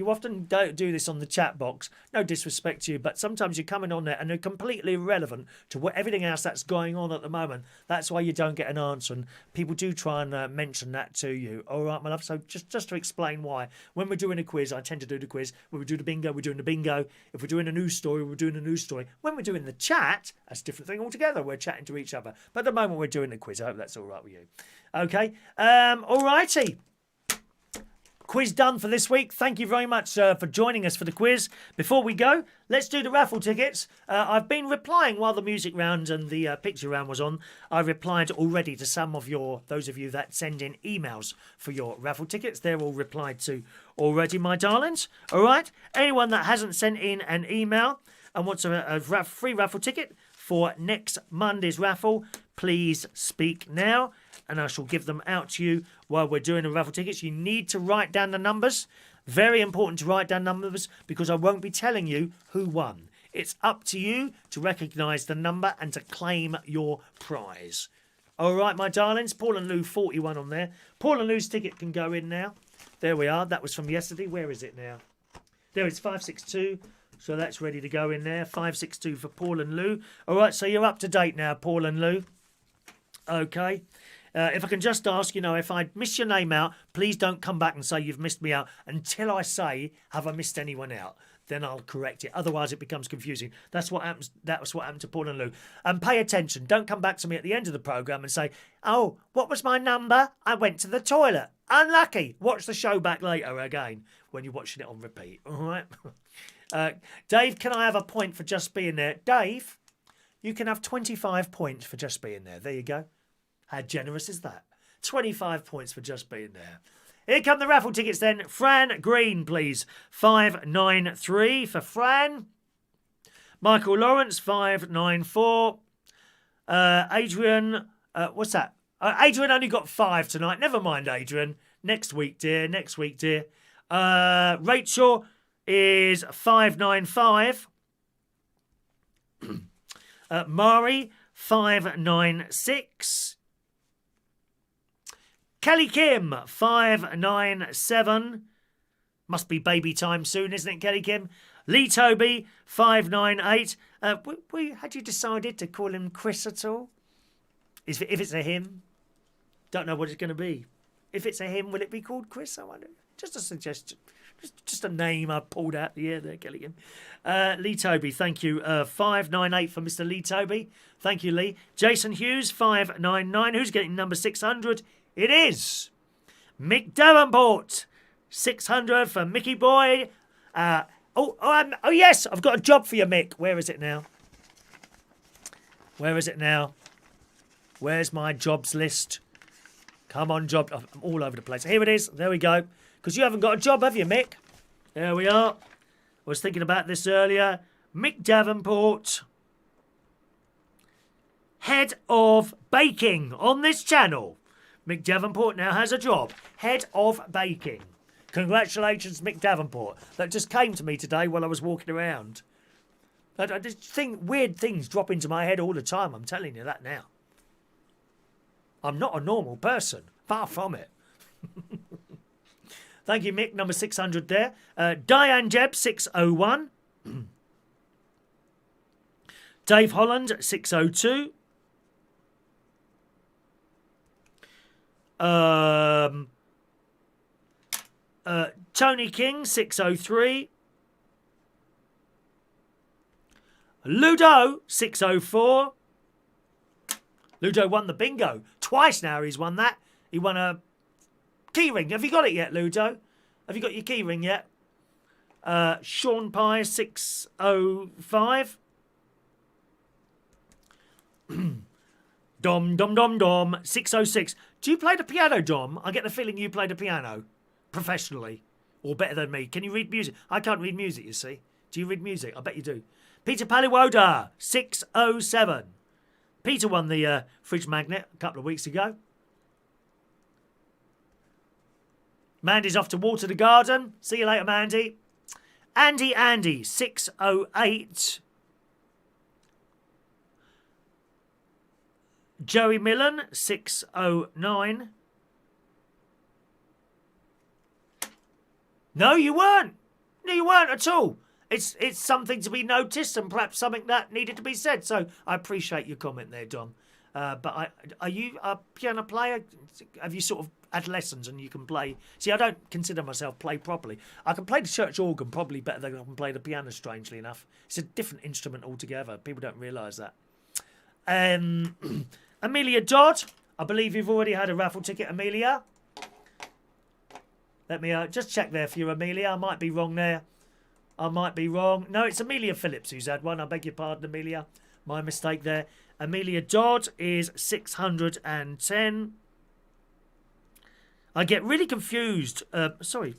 often don't do this on the chat box. No disrespect to you, but sometimes you're coming on there and they're completely irrelevant to everything else that's going on at the moment. That's why you don't get an answer, and people do try and mention that to you. All right, my love. So just to explain why, when we're doing a quiz, I tend to do the quiz. When we do the bingo, we're doing the bingo. If we're doing a news story, we're doing a news story. When we're doing the chat, that's a different thing altogether. We're chatting to each other. But at the moment, we're doing the quiz. I hope that's all right with you. Okay. All righty. Quiz done for this week. Thank you very much for joining us for the quiz. Before we go, let's do the raffle tickets. I've been replying while the music round and the picture round was on. I replied already to some of those of you that send in emails for your raffle tickets. They're all replied to already, my darlings. All right. Anyone that hasn't sent in an email and wants a free raffle ticket for next Monday's raffle, please speak now, and I shall give them out to you while we're doing the raffle tickets. You need to write down the numbers. Very important to write down numbers, because I won't be telling you who won. It's up to you to recognise the number and to claim your prize. All right, my darlings. Paul and Lou, 41 on there. Paul and Lou's ticket can go in now. There we are. That was from yesterday. Where is it now? There, it's 562. So that's ready to go in there. 562 for Paul and Lou. All right, so you're up to date now, Paul and Lou. Okay. If I can just ask, if I miss your name out, please don't come back and say you've missed me out until I say, have I missed anyone out? Then I'll correct it. Otherwise, it becomes confusing. That's what happens. That's what happened to Paul and Lou. And pay attention. Don't come back to me at the end of the programme and say, oh, what was my number? I went to the toilet. Unlucky. Watch the show back later again when you're watching it on repeat. All right. Dave, can I have a point for just being there? Dave, you can have 25 points for just being there. There you go. How generous is that? 25 points for just being there. Here come the raffle tickets then. Fran Green, please. 593 for Fran. Michael Lawrence, 594. Adrian, what's that? Adrian only got 5 tonight. Never mind, Adrian. Next week, dear. Next week, dear. Rachel is 595. Mari, 596. Kelly Kim, 597. Must be baby time soon, isn't it, Kelly Kim? Lee Toby, 598. Had you decided to call him Chris at all? If it's a him, don't know what it's going to be. If it's a him, will it be called Chris? I wonder. Just a suggestion. Just a name I pulled out the air there, Kelly Kim. Lee Toby, thank you. 598 for Mr. Lee Toby. Thank you, Lee. Jason Hughes, 599. Who's getting number 600? It is Mick Davenport. 600 for Mickey Boy. Oh, yes, I've got a job for you, Mick. Where is it now? Where is it now? Where's my jobs list? Come on, job. I'm all over the place. Here it is. There we go. Because you haven't got a job, have you, Mick? There we are. I was thinking about this earlier. Mick Davenport head of baking on this channel. Mick Davenport now has a job. Head of baking. Congratulations, Mick Davenport. That just came to me today while I was walking around. I just think weird things drop into my head all the time. I'm telling you that now. I'm not a normal person. Far from it. Thank you, Mick. Number 600 there. Diane Jeb, 601. Dave Holland, 602. Tony King, 603. Ludo, 604. Ludo won the bingo. Twice now he's won that. He won a keyring. Have you got it yet, Ludo? Have you got your keyring yet? Sean Pye, 605. Dom, 606. Do you play the piano, Dom? I get the feeling you play the piano professionally or better than me. Can you read music? I can't read music, you see. Do you read music? I bet you do. Peter Paliwoda, 607. Peter won the fridge magnet a couple of weeks ago. Mandy's off to water the garden. See you later, Mandy. Andy, 608. Joey Millen, 609. No, you weren't. No, you weren't at all. It's something to be noticed and perhaps something that needed to be said. So I appreciate your comment there, Dom. But are you a piano player? Have you sort of had lessons and you can play? See, I don't consider myself play properly. I can play the church organ probably better than I can play the piano, strangely enough. It's a different instrument altogether. People don't realise that. Amelia Dodd, I believe you've already had a raffle ticket, Amelia. Let me just check there for you, Amelia. I might be wrong there. I might be wrong. No, it's Amelia Phillips who's had one. I beg your pardon, Amelia. My mistake there. Amelia Dodd is 610. I get really confused. Sorry,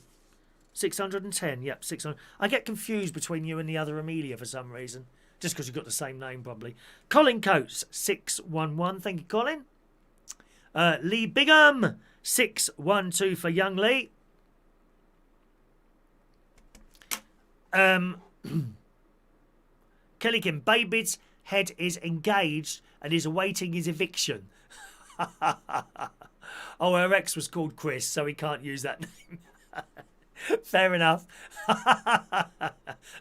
610. Yep, 600. I get confused between you and the other Amelia for some reason. Just because you've got the same name, probably. Colin Coates, 611. Thank you, Colin. Lee Bigham, 612 for young Lee. Kelly Kim, Baby's head is engaged and is awaiting his eviction. Oh, her ex was called Chris, so he can't use that name. Fair enough. At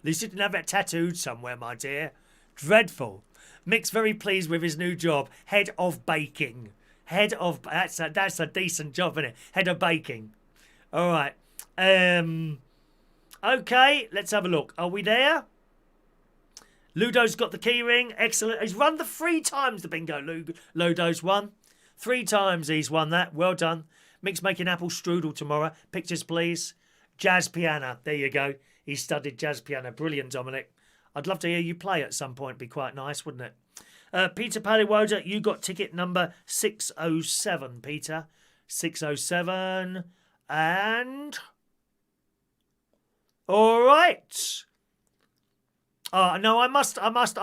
least you didn't have it tattooed somewhere, my dear. Dreadful. Mick's very pleased with his new job. Head of baking. Head of... That's a decent job, isn't it? Head of baking. All right. Okay, let's have a look. Are we there? Ludo's got the key ring. Excellent. He's run the 3 times the bingo. Ludo's won. 3 times he's won that. Well done. Mick's making apple strudel tomorrow. Pictures, please. Jazz piano. There you go. He studied jazz piano. Brilliant, Dominic. I'd love to hear you play at some point. Be quite nice, wouldn't it? Peter Paliwoda, you got ticket number 607, Peter. 607. And... all right. No, I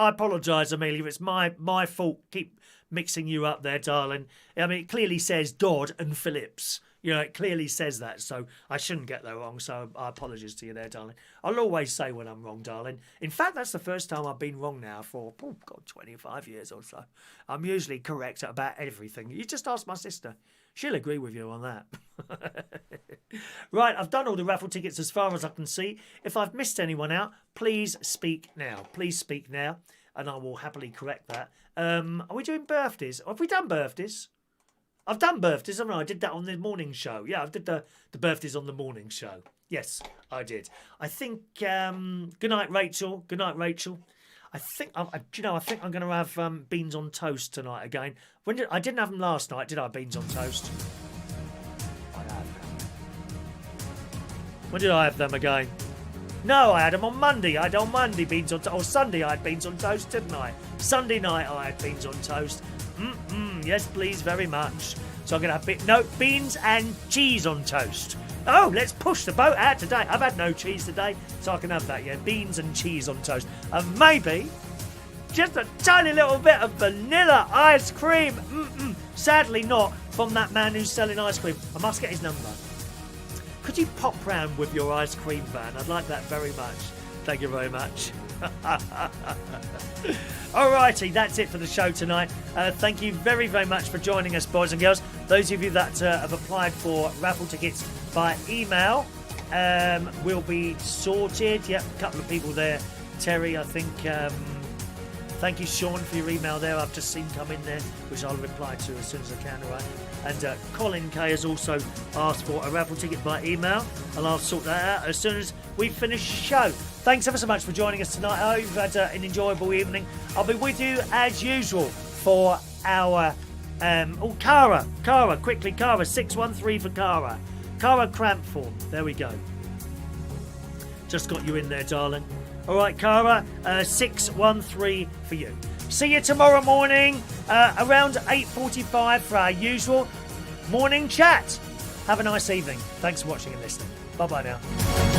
apologise, Amelia. It's my fault. Keep mixing you up there, darling. I mean, it clearly says Dodd and Phillips. You know, it clearly says that, so I shouldn't get that wrong, so I apologise to you there, darling. I'll always say when I'm wrong, darling. In fact, that's the first time I've been wrong now for, 25 years or so. I'm usually correct at about everything. You just ask my sister. She'll agree with you on that. Right, I've done all the raffle tickets as far as I can see. If I've missed anyone out, please speak now. Please speak now, and I will happily correct that. Are we doing birthdays? Have we done birthdays? I've done birthdays, haven't I? I did that on the morning show. Yeah, I did the birthdays on the morning show. Yes, I did. I think, good night, Rachel. Good night, Rachel. I think I'm going to have beans on toast tonight again. I didn't have them last night, did I? Beans on toast. I have. When did I have them again? No, I had them on Monday. I had on Monday beans on toast. Or Sunday I had beans on toast, didn't I? Sunday night I had beans on toast. Yes, please, very much. So I'm going to have beans and cheese on toast. Oh, let's push the boat out today. I've had no cheese today, so I can have that, yeah. Beans and cheese on toast. And maybe just a tiny little bit of vanilla ice cream. Sadly not from that man who's selling ice cream. I must get his number. Could you pop round with your ice cream van? I'd like that very much. Thank you very much. Alrighty, that's it for the show tonight. Thank you very, very much for joining us, boys and girls. Those of you that have applied for raffle tickets by email will be sorted. Yep, a couple of people there. Terry, I think. Thank you, Sean, for your email there. I've just seen come in there, which I'll reply to as soon as I can, all right? And Colin K has also asked for a raffle ticket by email, and I'll sort that out as soon as we finish the show. Thanks ever so much for joining us tonight. I hope you've had an enjoyable evening. I'll be with you as usual for our... Cara, quickly, Cara, 613 for Cara. Cara cramp form, there we go. Just got you in there, darling. All right, Cara, 613 for you. See you tomorrow morning around 8:45 for our usual morning chat. Have a nice evening. Thanks for watching and listening. Bye-bye now.